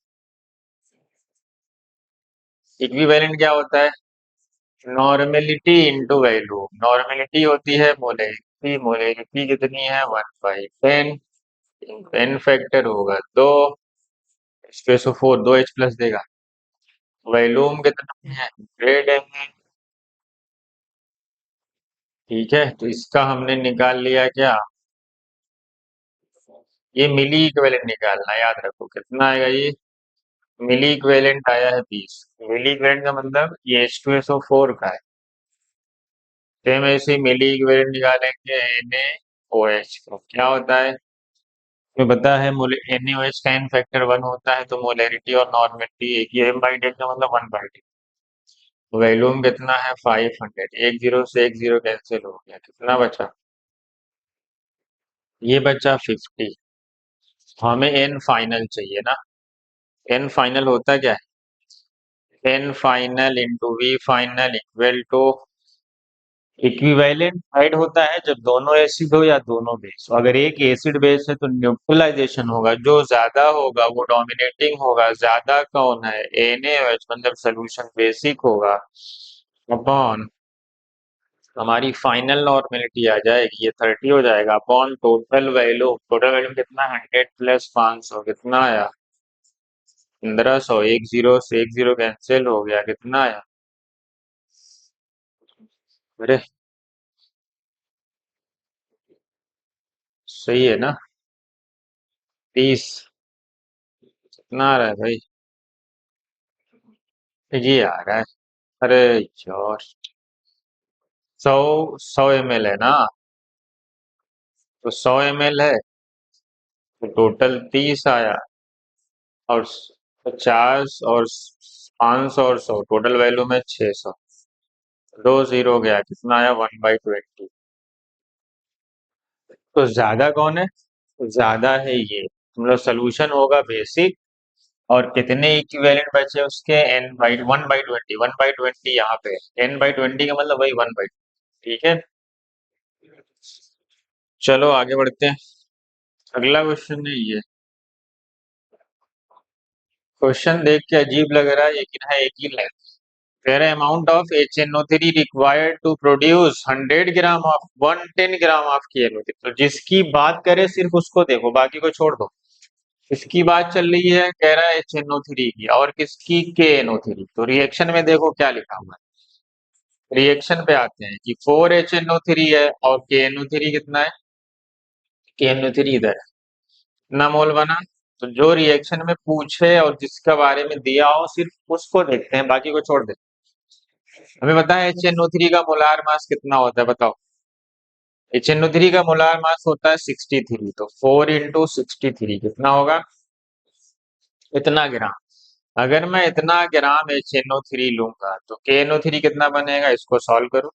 इक्विवेलेंट क्या होता है? Normality into value. नॉर्मेलिटी होती है मोलैरिटी, मोलैरिटी कितनी है 1/10। एन फैक्टर होगा 2, H2SO4 2H प्लस देगा। वॉल्यूम कितना है 100 ml। ठीक है, तो इसका हमने निकाल लिया क्या? ये मिली इक्विवेलेंट निकालना, याद रखो कितना आएगा ये। मिली इक्विवेलेंट आया है 20। मिली इक्विवेलेंट का मतलब ये H2SO4 का है। सेम ऐसे ही मिली इक्विवेलेंट निकालेंगे NaOH का। क्या होता है? तुम्हें पता है NaOH का एन फैक्टर 1 होता है, तो मोलैरिटी और नॉर्मेलिटी एक ही है। M/10 का मतलब 1/10। वॉल्यूम कितना है 500। एक जीरो से एक जीरो कैंसिल हो गया, कितना बचा? ये बचा 50। हमें एन फाइनल चाहिए ना। एन फाइनल होता क्या है? N final into V final equal to equivalent side होता है जब दोनों एसिड हो या दोनों बेस हो। अगर एक एसिड बेस है तो न्यूट्रलाइजेशन होगा, जो ज्यादा होगा वो डोमिनेटिंग होगा। ज्यादा कौन है? NaOH, मतलब सोल्यूशन बेसिक होगा अपॉन हमारी फाइनल नॉर्मेलिटी आ जाएगी, ये 30 हो जाएगा upon total value. Total value कितना? 100 प्लस 500 कितना आया? 1500। एक जीरो से एक जीरो कैंसिल हो गया, कितना आया? अरे सही है ना? 30। कितना आ रहा है भाई? ये आ रहा है। अरे यार, 100 100 ml है ना, तो 100 ml है तो टोटल 30 आया। और 50 और 500 और 100, टोटल वैल्यू में 600। दो जीरो गया, कितना आया? 1/20। तो ज्यादा कौन है? तो ज्यादा है ये, मतलब सोल्यूशन होगा बेसिक। और कितने इक्विवेलेंट बचे उसके? n/, 1/20। 1/20 यहाँ पे n/20 का मतलब वही 1/20। ठीक है, चलो आगे बढ़ते हैं। अगला क्वेश्चन है ये। क्वेश्चन देख के अजीब लग रहा है लेकिन है एक ही लाइन। कह रहे amount of HNO3 required to produce 100 gram of 110 gram of KNO3। तो जिसकी बात करे सिर्फ उसको देखो, बाकी को छोड़ दो। इसकी बात चल रही है, कह रहा है HNO3 की, और किसकी? KNO3। तो रिएक्शन में देखो क्या लिखा हुआ है। रिएक्शन पे आते हैं कि 4HNO3 है और KNO3 कितना है? KNO3 इधर है। कितना मोल बना? तो जो रिएक्शन में पूछे और जिसके बारे में दिया हो सिर्फ उसको देखते हैं, बाकी को छोड़ देते हैं। हमें पता है HNO3 का मोलार मास कितना होता है, बताओ। HNO3 का मोलार मास होता है 63। तो 4 इंटू 63 कितना होगा? इतना ग्राम। अगर मैं इतना ग्राम HNO3 लूंगा तो KNO3 कितना बनेगा? इसको सॉल्व करो।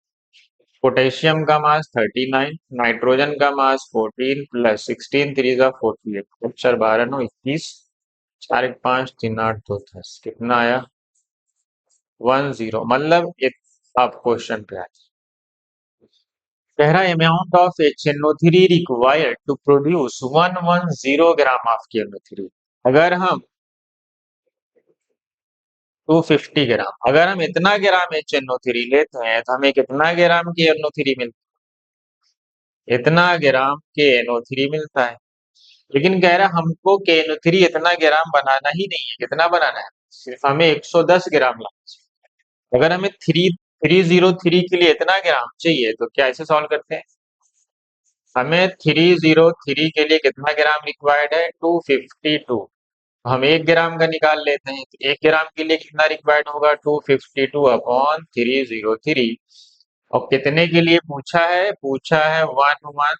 पोटेशियम का मास 39, नाइट्रोजन का मास 14 प्लस 16 3 जा 48, 4 12 9 21, 4 1 5 3 8 2 10, कितना आया? 10। मतलब अब क्वेश्चन पे आए। कह रहा है amount of HNO3 required to produce 110 gram of KNO3। अगर हम 250 ग्राम, अगर हम इतना ग्राम HNO3 लेते हैं तो हमें कितना ग्राम KNO3 मिलता है? इतना ग्राम KNO3 मिलता है। लेकिन कह रहा है हमको KNO3 इतना ग्राम बनाना ही नहीं है। कितना बनाना है? सिर्फ हमें 110 ग्राम लाना है। अगर हमें 303 के लिए इतना ग्राम चाहिए तो क्या ऐसे सॉल्व करते हैं? हमें 303 के लिए कितना ग्राम रिक्वायर्ड है? 252। हम 1 ग्राम का निकाल लेते हैं, तो 1 ग्राम के लिए कितना रिक्वायर्ड होगा? 252 अपॉन 303। और कितने के लिए पूछा है? पूछा है 110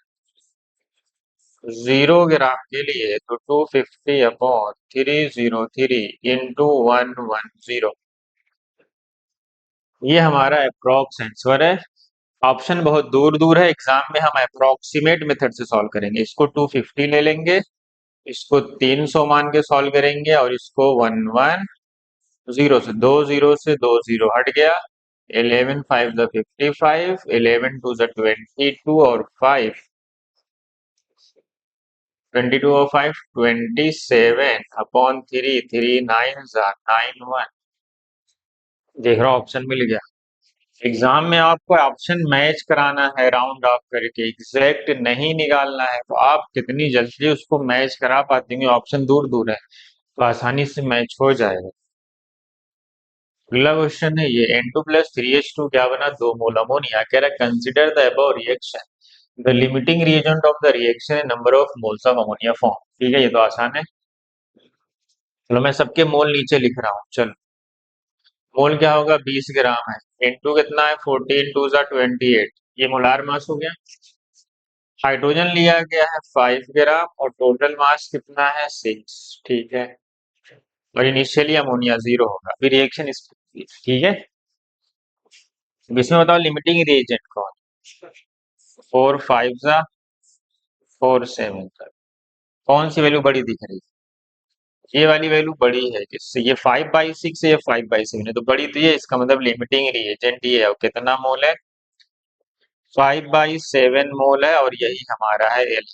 ग्राम के लिए, तो 250 अपॉन 303 इंटू 110। ये हमारा अप्रोक्स आंसर है। ऑप्शन बहुत दूर दूर है, एग्जाम में हम अप्रोक्सीमेट मेथड से सॉल्व करेंगे। इसको 250 ले लेंगे, इसको 300 मान के सॉल्व करेंगे, और इसको 110 से, 20 से 20 हट गया। 11 5 द 55, 11 2 द 22, और 5 22 और 5 27 अपॉन 3, 3 9 जा 91। देख रहा, ऑप्शन मिल गया। एग्जाम में आपको ऑप्शन मैच कराना है, राउंड ऑफ करके, एग्जैक्ट नहीं निकालना है। तो आप कितनी जल्दी उसको मैच करा पाते हैं, ऑप्शन दूर दूर है तो आसानी से मैच हो जाएगा। अगला क्वेश्चन है ये, N2 प्लस 3H2 क्या बना, 2 मोल अमोनिया। कह रहा है consider the above reaction, the limiting reagent of the reaction, number of moles of ammonia form. ठीक है, ये तो आसान है। चलो मैं सबके मोल नीचे लिख रहा हूँ। चलो, मोल क्या होगा, 20 ग्राम है। N2 कितना है, 14 2 जा 28, ये मोलार मास हो गया। हाइड्रोजन लिया गया है 5 ग्राम, और टोटल मास कितना है, 6। ठीक है, और इनिशियली अमोनिया 0 होगा। अभी रिएक्शन इस, ठीक है। अब इसमें बताओ लिमिटिंग रिएजेंट कौन। 4 5 जा 4 7 तक कौन सी वैल्यू बड़ी दिख रही है, ये वाली वैल्यू बड़ी है। किससे, ये 5/6 है, ये 5/7 है, तो बड़ी तो ये, इसका मतलब लिमिटिंग रिएजेंट ये है। और कितना मोल है, 5/7 मोल है, और यही हमारा है एल।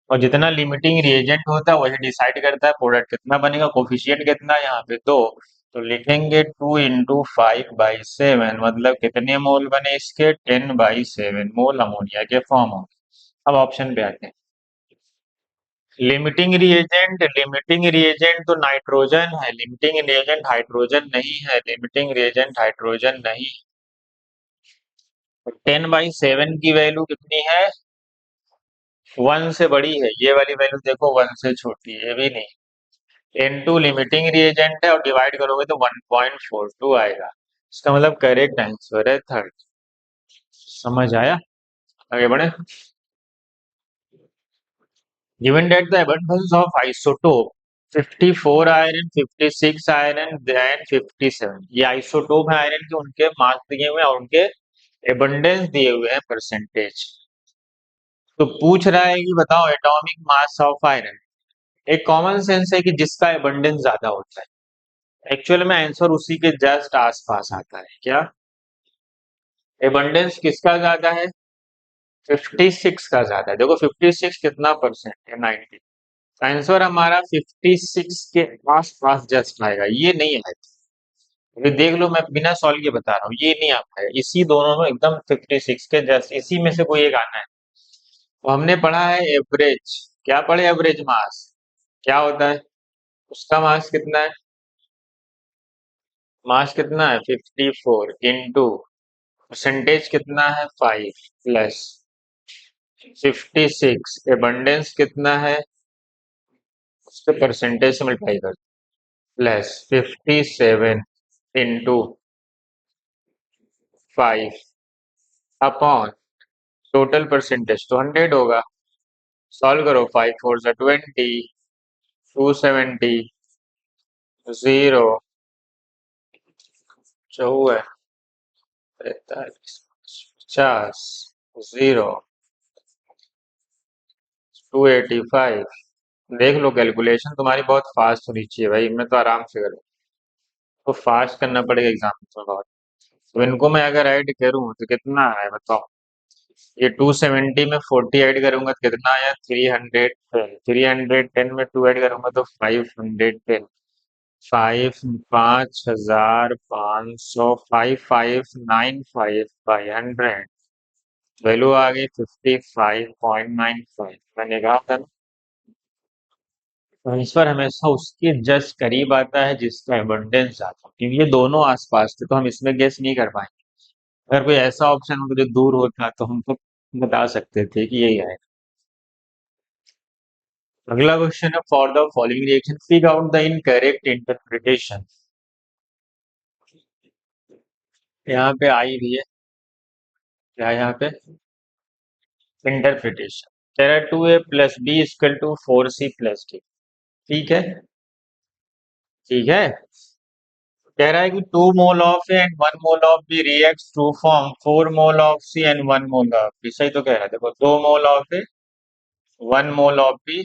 और जितना लिमिटिंग रिएजेंट होता है वही डिसाइड करता है प्रोडक्ट कितना बनेगा। कोफिशिएंट कितना है यहाँ पे, 2। तो लिखेंगे 2 इंटू 5/7, मतलब कितने मोल बने इसके, 10/7 मोल अमोनिया के फॉर्म हो। अब ऑप्शन पे आते हैं। लिमिटिंग रिएजेंट तो नाइट्रोजन है, लिमिटिंग रिएजेंट हाइड्रोजन नहीं है, लिमिटिंग रिएजेंट हाइड्रोजन नहीं। 10/7 की वैल्यू कितनी है, 1 से बड़ी है। ये वाली वैल्यू देखो 1 से छोटी है, ये भी नहीं। N2 लिमिटिंग रिएजेंट है, और डिवाइड करोगे तो 1.42 आएगा। इसका मतलब करेक्ट आंसर है थर्ड। समझ आया, आगे बढ़े। Given that the abundance of isotope 54 iron, 56 iron and 57, ये आइसोटोप है आयरन के, उनके मार्क्स दिए हुए हैं और उनके एबंडेंस दिए हुए हैं परसेंटेज। तो पूछ रहा है कि बताओ एटॉमिक मास ऑफ आयरन। एक कॉमन सेंस है कि जिसका एबंडेंस ज्यादा होता है। एक्चुअल में आंसर उसी के जस्ट आसपास आता है। क्या एबंडेंस किसका ज्यादा है, 56 का ज्यादा है। देखो 56 कितना परसेंट है, 90। आंसर हमारा 56 के आस पास जस्ट आएगा, ये नहीं है। ये देख लो, मैं बिना सॉल्व के बता रहा हूँ, ये नहीं आता है। इसी दोनों में एकदम 56 के जस्ट, इसी में से कोई एक आना है। तो हमने पढ़ा है एवरेज, क्या पढ़े, एवरेज मास क्या होता है, उसका मास कितना है, मास कितना है 54 इंटू परसेंटेज कितना है 5 प्लस 56, एबंडेंस कितना है, उसके परसेंटेज से मल्टीप्लाई कर, plus 57 into 5 upon total percentage तो 100 होगा। सॉल्व करो, 5 4 जा 20, 270, 0, 54, 43, 50, 0, 285। देख लो, कैलकुलेशन तुम्हारी बहुत फास्ट होनी चाहिए भाई, मैं तो आराम से करूँ। तो फास्ट करना पड़ेगा एग्जाम में बहुत। तो इनको मैं अगर ऐड करूँ तो कितना है बताओ, ये 270 में 40 ऐड करूंगा तो कितना आया, 310। 310 में 2 ऐड करूंगा तो 510। 5,500, 5595/100, वैल्यू आ गई 55.95। मैंने कहा था ना, आंसर हमेशा उसके जस्ट करीब आता है जिसका एबंडेंस आता है, क्योंकि ये दोनों आसपास थे तो हम इसमें गेस नहीं कर पाएंगे। अगर कोई ऐसा ऑप्शन हो जो दूर होता तो हम तो बता सकते थे कि यही है। अगला क्वेश्चन है, for the following reaction figure out the incorrect interpretation. यहाँ पे आई भी है, क्या है यहाँ पे, इंटरप्रिटेशन। कह रहा है 2a+b इक्वल टू 4c+d। ठीक है, ठीक है। कह रहा है कि 2 mole of A and 1 mole of B reacts to form 4 mole of C and 1 mole of B. सही तो कह रहा है, देखो 2 mole of A, 1 mole of B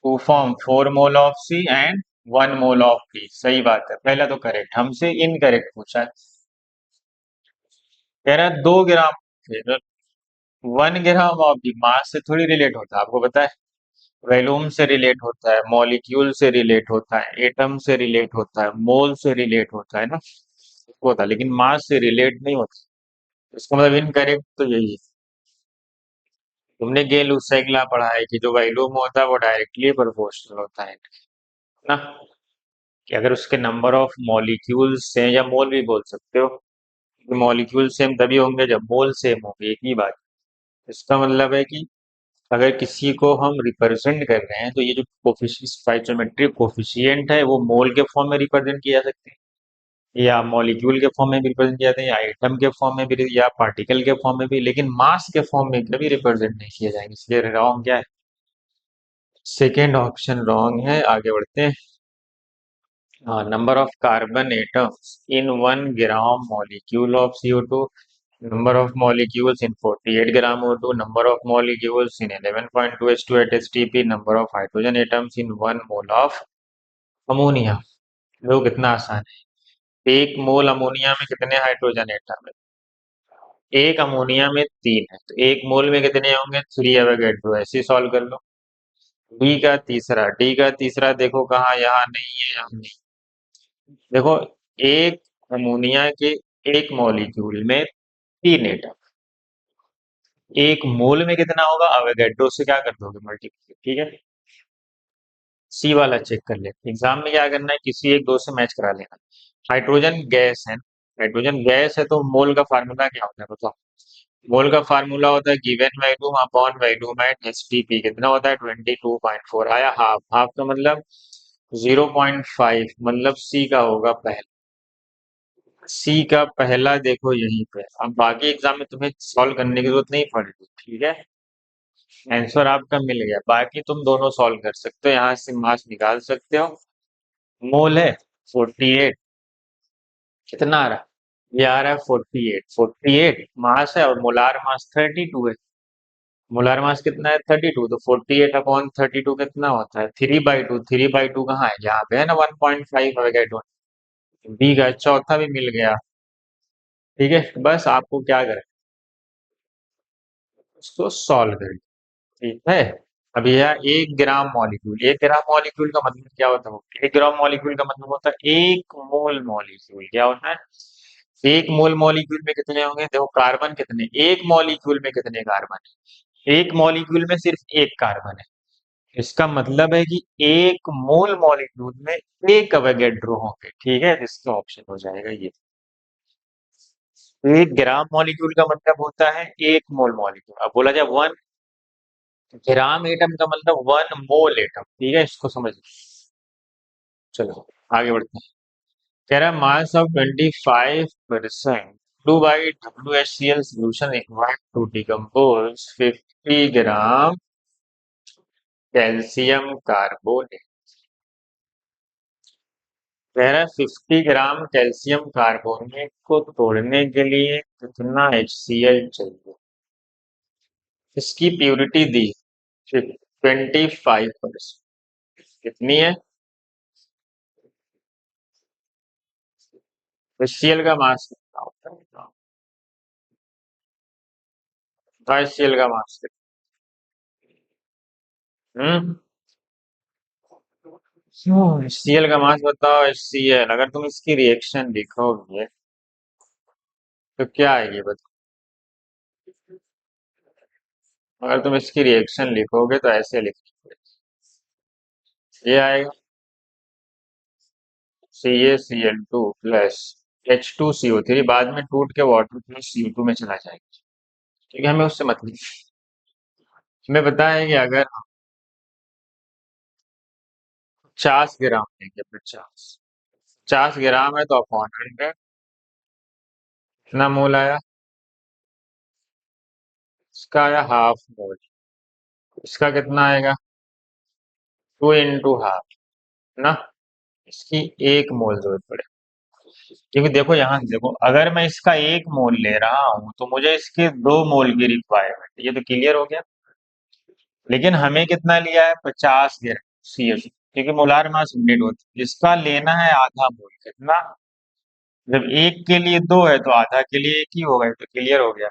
to form 4 mole of C and 1 mole of B. सही बात है, पहला तो करेक्ट, हमसे इनकरेक्ट पूछा है। कह रहा है 2 ग्राम, 1 ग्राम ऑफ बी मास से थोड़ी रिलेट होता है, आपको पता है। वैल्यूम से रिलेट होता है, मॉलिक्यूल से रिलेट होता है, एटम से रिलेट होता है, मोल से रिलेट होता है ना, होता है, लेकिन मास से रिलेट नहीं होता। इसका मतलब इनकरेक्ट तो यही है। तुमने गेल लूसेगला पढ़ा है कि जो वैल्यूम होता है वो डायरेक्टली प्रोपोर्शनल होता है ना, कि अगर उसके नंबर ऑफ मॉलिक्यूल्स हैं, या मोल भी बोल सकते हो, मॉलिक्यूल सेम तभी होंगे जब मोल सेम होंगे, एक ही बात। इसका मतलब है कि अगर किसी को हम रिप्रेजेंट कर रहे हैं तो ये जो स्टोइचोमेट्रिक कोफिशिएंट है वो मोल के फॉर्म में रिप्रेजेंट किया जा सकते हैं, या मॉलिक्यूल के फॉर्म में भी रिप्रेजेंट किया जाता है, या आइटम के फॉर्म में भी, या पार्टिकल के फॉर्म में भी, लेकिन मास के फॉर्म में कभी रिप्रेजेंट नहीं किए जाएंगे, इसलिए रॉन्ग क्या है, सेकेंड ऑप्शन रॉन्ग है। आगे बढ़ते हैं। Number of carbon atoms in 1 gram molecule of CO2, number of molecules in 48 gram O2, number of molecules in 11.2 H2 at STP, number of hydrogen atoms in 1 mole of ammonia. देखो कितना आसान है, 1 मोल ammonia में कितने hydrogen atom है? एक ammonia में 3 है, तो 1 मोल में कितने होंगे? 3 एवोगैड्रो। ऐसे सॉल्व कर लो। डी का तीसरा देखो कहाँ, यहाँ नहीं है, यहाँ नहीं। देखो, एक अमोनिया के एक मॉलिक्यूल में 3 एटम, 1 मोल में कितना होगा? अवोगैड्रो से क्या कर दोगे? मल्टीप्लाई, ठीक है। सी वाला चेक कर ले, एग्जाम में क्या करना है, किसी एक दो से मैच करा लेना। हाइड्रोजन गैस है, हाइड्रोजन गैस है, तो मोल का फार्मूला क्या होता है बताओ? मोल का फार्मूला होता है given volume upon volume at STP. कितना होता है? 22.4। आया हाफ, हाफ का मतलब 0.5, मतलब सी का होगा पहला। सी का पहला देखो यहीं पे। अब बाकी एग्जाम में तुम्हें सॉल्व करने की जरूरत नहीं पड़ेगी, ठीक है। आंसर आपका मिल गया, बाकी तुम दोनों सॉल्व कर सकते हो, यहाँ से मास निकाल सकते हो। मोल है 48, कितना आ रहा है? ये आ रहा है 48, 48 मास है, और मोलार मास 32 है। मोलार मास कितना है? 32, तो 48/32 कितना होता है? 3/2। 3/2 कहाँ है? यहाँ पे है ना, 1.5 अवोगाड्रो। बी का चौथा भी मिल गया। ठीक है, बस आपको क्या करें, उसको सॉल्व करें। ठीक है। अब यह 1 ग्राम मॉलिक्यूल, 1 ग्राम मॉलिक्यूल का मतलब क्या होता है? 1 ग्राम मॉलिक्यूल का मतलब होता है 1 मोल मॉलिक्यूल। क्या होता है? 1 मोल मॉलिक्यूल में कितने होंगे? देखो कार्बन कितने, एक मॉलिक्यूल में कितने कार्बन है? एक मॉलिक्यूल में सिर्फ एक कार्बन है। इसका मतलब है कि 1 मोल मॉलिक्यूल में एक अवोगाड्रो होंगे, ठीक है, जिसका ऑप्शन हो जाएगा ये। 1 ग्राम मॉलिक्यूल का मतलब होता है 1 मोल मॉलिक्यूल। अब बोला जाए 1 ग्राम एटम का मतलब 1 मोल एटम, ठीक है, इसको समझ लो। चलो आगे बढ़ते हैं। कह रहा है mass of 25% two by WHCl solution required to decompose 50 gram calcium carbonate. कह रहा है 50 ग्राम कैल्शियम कार्बोनेट को तोड़ने के लिए कितना HCl चाहिए? इसकी प्योरिटी दी 25%, कितनी है? HCl का मास कितना होता है? HCl का मास कितना? HCl का मास बताओ। HCl, अगर तुम इसकी रिएक्शन लिखोगे तो क्या आएगी बताओ? अगर तुम इसकी रिएक्शन लिखोगे तो ऐसे लिखोगे, ये आएगा CaCl2 प्लस H2CO3, बाद में टूट के वाटर प्लस CO2 में चला जाएगा, ठीक है, हमें उससे मतलब। हमें पता है कि अगर 50 ग्राम लेंगे, 50 ग्राम है तो अपॉन 100, कितना मोल आया? इसका आया हाफ मोल। इसका कितना आएगा? 2 इंटू हाफ ना, इसकी 1 मोल जरूरत पड़े, क्योंकि देखो यहाँ देखो, अगर मैं इसका 1 मोल ले रहा हूँ तो मुझे इसके 2 मोल की रिक्वायरमेंट, ये तो क्लियर हो गया। लेकिन हमें कितना लिया है, 50 ग्राम CH, क्योंकि मोलार मास 100 होता है, इसका लेना है आधा मोल। कितना? जब एक के लिए दो है तो आधा के लिए एक ही होगा, ये तो क्लियर हो गया।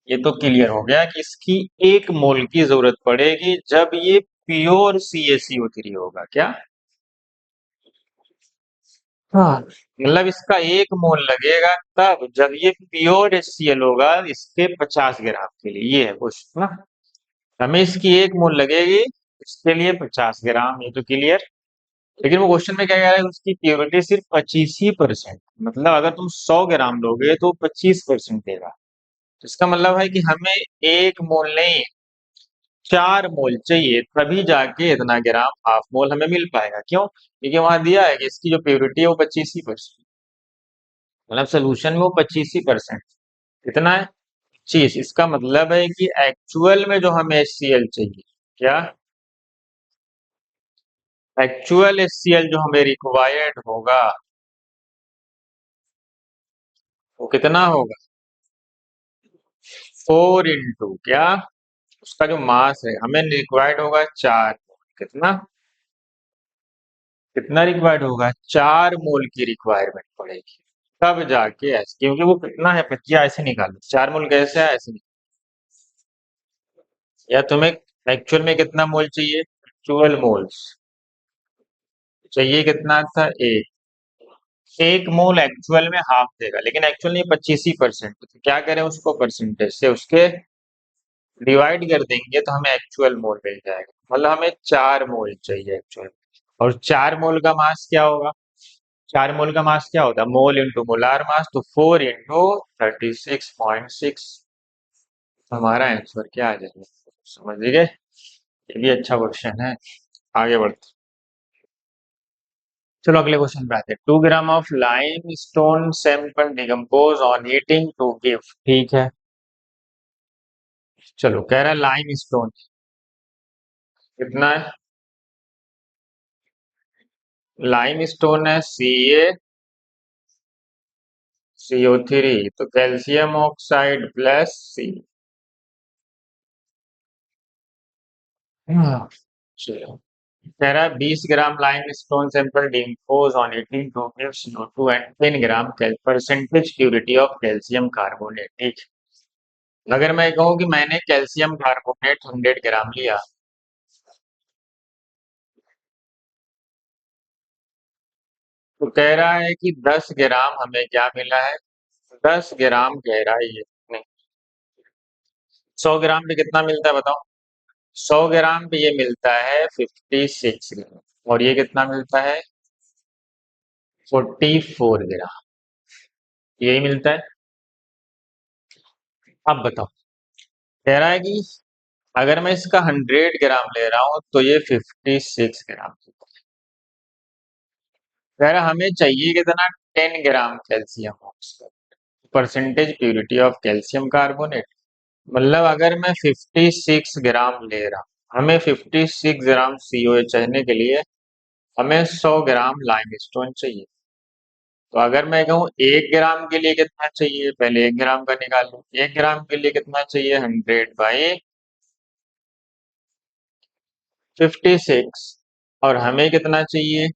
ये तो क्लियर हो गया कि इसकी 1 मोल की जरूरत पड़ेगी जब ये प्योर CaCO3 होगा। क्या? हाँ, मतलब इसका 1 मोल लगेगा तब जब ये प्योर HCl होगा इसके 50 ग्राम के लिए। ये है क्वेश्चन ना। हमें इसकी 1 मोल लगेगी, इसके लिए 50 ग्राम, ये तो क्लियर। लेकिन वो क्वेश्चन में क्या कह रहा है, उसकी प्योरिटी सिर्फ 25%। मतलब अगर तुम 100 ग्राम लोगे तो 25% देगा। तो इसका मतलब है कि हमें 1 मोल नहीं, 4 मोल चाहिए, तभी जाके इतना ग्राम हाफ मोल हमें मिल पाएगा। क्यों? क्योंकि वहां दिया है कि इसकी जो प्योरिटी है वो 25%, मतलब सोल्यूशन में वो 25%। कितना है? 25। इसका मतलब है कि एक्चुअल में जो हमें HCl चाहिए, क्या? एक्चुअल HCl जो हमें रिक्वायर्ड होगा वो कितना होगा? 4 इंटू क्या, उसका जो मास है हमें रिक्वायर्ड होगा 4। कितना? कितना रिक्वायर्ड होगा? 4 मोल की रिक्वायरमेंट पड़ेगी, तब जाके ऐसे, क्योंकि वो कितना है 25, ऐसे निकालो 4 मोल कैसे है ऐसे या तुम्हें एक्चुअल में कितना मोल चाहिए? एक्चुअल मोल्स चाहिए कितना था? 1 मोल एक्चुअल में हाफ देगा, लेकिन एक्चुअल नहीं 25%। तो क्या करें, उसको परसेंटेज से उसके डिवाइड कर देंगे तो हमें एक्चुअल मोल मिल जाएगा। मतलब हमें 4 मोल चाहिए एक्चुअल। और 4 मोल का मास क्या होगा? 4 मोल का मास क्या होता है? मोल इंटू मोलार मास, तो 4 इंटू 36.6। हमारा आंसर क्या आ जाएगा? समझ गए? ये भी अच्छा क्वेश्चन है। आगे बढ़ते, चलो अगले क्वेश्चन पे आते हैं। 2 gram of limestone sample decompose on heating to give. ठीक है, चलो कह रहा है लाइम स्टोन कितना है? लाइम स्टोन है CaCO3, तो कैल्शियम ऑक्साइड प्लस C। हाँ, चलो कह रहा है 20 gram limestone sample decompose on heating to give CO2 and 10 gram percentage purity of calcium carbonate. ठीक, अगर मैं कहूँ कि मैंने कैल्शियम कार्बोनेट 100 ग्राम लिया, तो कह रहा है कि 10 ग्राम हमें क्या मिला है? 10 ग्राम कह रहा है ये, नहीं, 100 ग्राम पे कितना मिलता है बताओ? 100 ग्राम पे ये मिलता है 56 ग्राम, और ये कितना मिलता है? 44 ग्राम, यही मिलता है। अब बताओ, कह रहा है कि अगर मैं इसका 100 ग्राम ले रहा हूं तो ये 56 ग्राम। कह रहा हमें चाहिए कितना? 10 ग्राम calcium oxide, percentage purity of calcium carbonate. मतलब अगर मैं 56 ग्राम ले रहा हूं, हमें 56 ग्राम COH चाहिए के लिए हमें 100 ग्राम लाइमस्टोन चाहिए। तो अगर मैं कहूँ 1 ग्राम के लिए कितना चाहिए, पहले 1 ग्राम का निकाल लो। 1 ग्राम के लिए कितना चाहिए? 100/56। और हमें कितना चाहिए?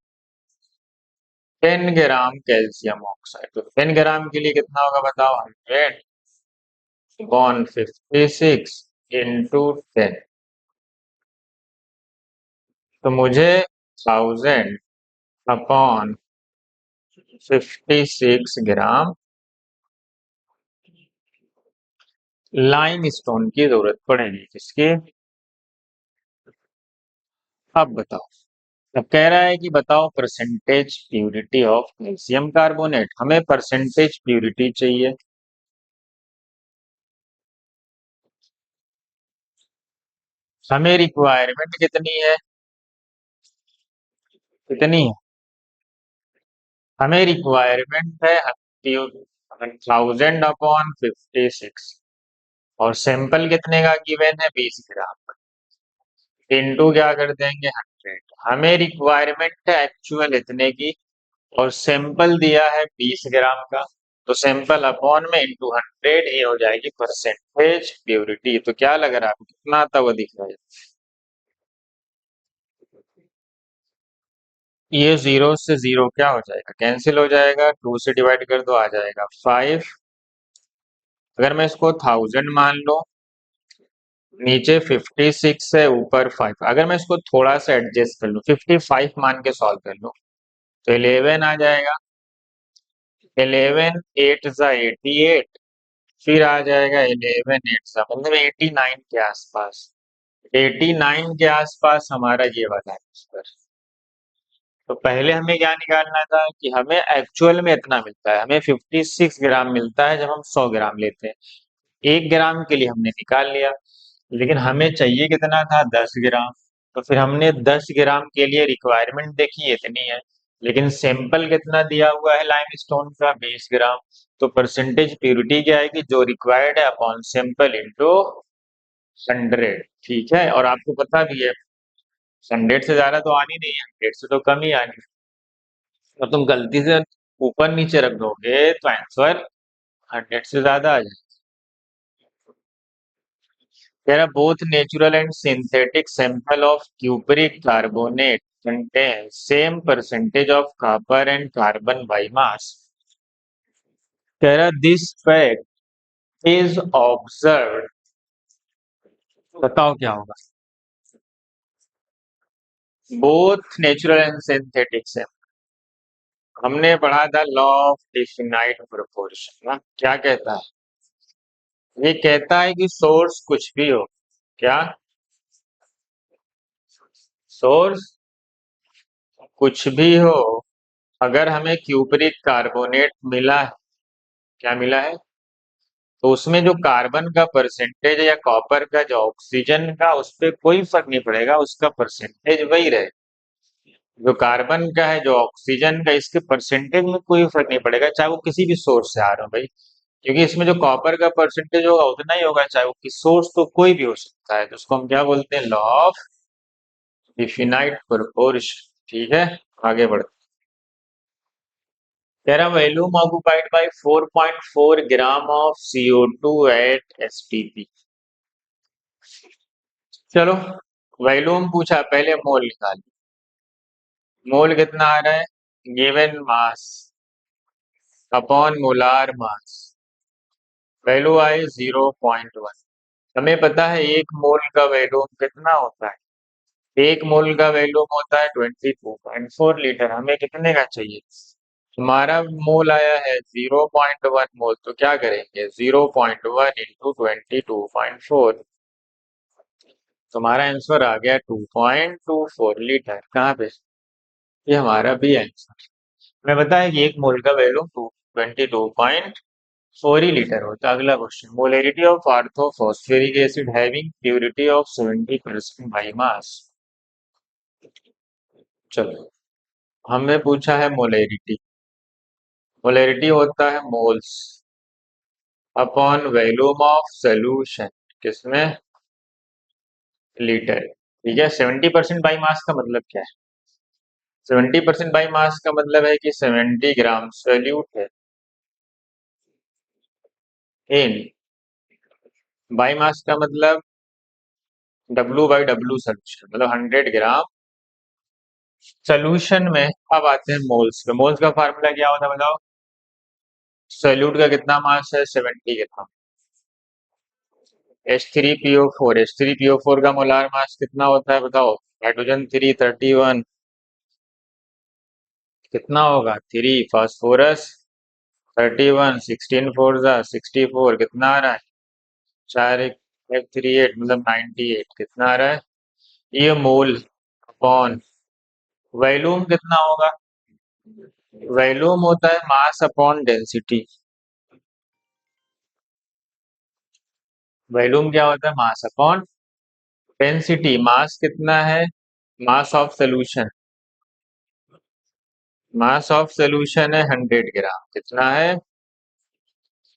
10 ग्राम कैल्शियम ऑक्साइड। तो 10 ग्राम के लिए कितना होगा बताओ? 100/56 इंटू 10। तो मुझे 1000/56 ग्राम लाइम स्टोन की जरूरत पड़ेगी। किसकी? अब बताओ। अब कह रहा है कि बताओ percentage purity of calcium carbonate. हमें परसेंटेज प्यूरिटी चाहिए। हमें रिक्वायरमेंट कितनी है? कितनी है? हमें रिक्वायरमेंट है 1000/56, और सैंपल कितने का गिवन है? 20 ग्राम। इंटू क्या कर देंगे? हमें रिक्वायरमेंट है एक्चुअल इतने की, और सैंपल दिया है 20 ग्राम का, तो सैंपल अपॉन में इंटू 100 ये हो जाएगी परसेंटेज प्योरिटी। तो क्या लग रहा है आपको, कितना आता हुआ दिख रहा है? ये जीरो से जीरो क्या हो जाएगा, कैंसिल हो जाएगा, 2 से डिवाइड कर दो आ जाएगा 5। अगर मैं इसको 1000 मान लो, नीचे 56 है ऊपर 5, अगर मैं इसको थोड़ा सा एडजस्ट कर लूं 55 मान के सॉल्व कर लूं, तो 11 आ जाएगा। 11 8 जा 88, फिर आ जाएगा 11 8 जा मतलब 89 के आसपास। 89 के आसपास हमारा ये वाला है। तो पहले हमें क्या निकालना था कि हमें एक्चुअल में इतना मिलता है, हमें 56 ग्राम मिलता है जब हम 100 ग्राम लेते हैं। 1 ग्राम के लिए हमने निकाल लिया, लेकिन हमें चाहिए कितना था, 10 ग्राम। तो फिर हमने 10 ग्राम के लिए रिक्वायरमेंट देखी इतनी है, लेकिन सैंपल कितना दिया हुआ है लाइमस्टोन का, 20 ग्राम। तो परसेंटेज प्योरिटी क्या आएगी, जो रिक्वायर्ड है अपॉन सैंपल इंटू 100। ठीक है, और आपको पता भी है 100 से ज्यादा तो आनी नहीं है, 100 से तो कम ही आनी है। और तुम गलती से ऊपर नीचे रख दोगे तो आंसर 100 से ज्यादा आ जाएगा। कह रहा both natural and synthetic sample of cupric carbonate contain same percentage of copper and carbon by mass। कह रहा दिस फैक्ट इज ऑब्जर्व, बताओ क्या होगा। Both natural and synthetic sample, हमने पढ़ा था लॉ ऑफ डिफिनाइट प्रोपोर्शन ना, क्या कहता है, ये कहता है कि सोर्स कुछ भी हो, क्या, सोर्स कुछ भी हो, अगर हमें क्यूपरिक कार्बोनेट मिला है, क्या मिला है, तो उसमें जो कार्बन का परसेंटेज है या कॉपर का जो ऑक्सीजन का, उस पर कोई फर्क नहीं पड़ेगा, उसका परसेंटेज वही रहे। जो कार्बन का है जो ऑक्सीजन का, इसके परसेंटेज में कोई फर्क नहीं पड़ेगा, चाहे वो किसी भी सोर्स से आ रहा हो भाई, क्योंकि इसमें जो कॉपर का परसेंटेज होगा उतना ही होगा, चाहे वो किस सोर्स, तो कोई भी हो सकता है। तो उसको हम क्या बोलते हैं, लॉ ऑफ डिफिनाइट प्रोपोर्शन। ठीक है, आगे बढ़ते। कह रहा volume occupied by 4.4 gram of CO2 at STP. चलो, वॉल्यूम पूछा, पहले मोल निकाल। मोल कितना आ रहा है, given mass upon molar mass, value आई 0.1। हमें पता है एक मोल का वैल्यूम कितना होता है, एक मोल का वैल्यूम होता है 22.4 लीटर। हमें कितने का चाहिए, हमारा मोल आया है 0.1 मोल, तो क्या करेंगे 0.1 इंटू 22.4, तुम्हारा आंसर आ गया 2.24 लीटर। कहाँ पे, ये हमारा बी आंसर। हमें पता है कि एक मोल का वैल्यू 22.4 ही लीटर होता है। अगला question, molarity of orthophosphoric acid having purity of 70% by mass. चलो, हमने पूछा है मोलरिटी, मोलरिटी होता है moles upon volume of solution, किसमें, लीटर। ठीक है, 70% बाई मास का मतलब क्या है, 70% बाई मास का मतलब है कि 70 ग्राम सोल्यूट है इन, बाई मास का मतलब W/W सोल्यूशन, मतलब 100 ग्राम सोल्यूशन में। अब आते हैं मोल्स पे, मोल्स का फार्मूला क्या होता है बताओ, सोल्यूट का कितना मास है, 70 ग्राम, H3PO4, H3PO4 का मोलार मास कितना होता है बताओ, हाइड्रोजन 331, कितना होगा 3, फास्फोरस 31, 16 फोर जा 64, कितना आ रहा है, 4 एक 538 मतलब 98, कितना आ रहा है, ये मोल अपॉन वॉल्यूम कितना होगा, वॉल्यूम होता है मास अपॉन डेंसिटी। वॉल्यूम क्या होता है, मास अपॉन डेंसिटी। मास कितना है, mass of solution, mass of solution है 100 ग्राम, कितना है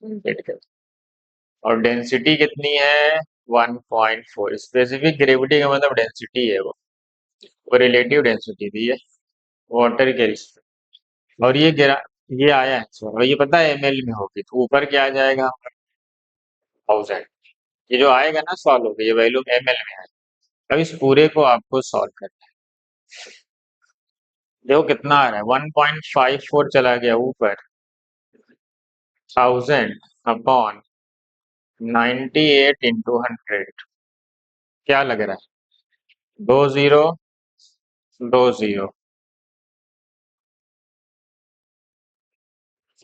100 ग्राम, और डेंसिटी कितनी है 1.4। स्पेसिफिक ग्रेविटी का मतलब डेंसिटी है वो। वो रिलेटिव डेंसिटी दी है वाटर के रिस्पेक्ट। और ये गिरा, ये आया है आंसर, और ये पता है एमएल में होगी, तो ऊपर क्या आ जाएगा, 1000। ये जो आएगा ना सॉल्व होगा, ये वैल्यू एमएल में आएगा। अब इस पूरे को आपको सॉल्व करना है। देखो कितना आ रहा है, 1.54 चला गया ऊपर, 1000 अपॉन 98 इंटू 100। क्या लग रहा है, 20, 20,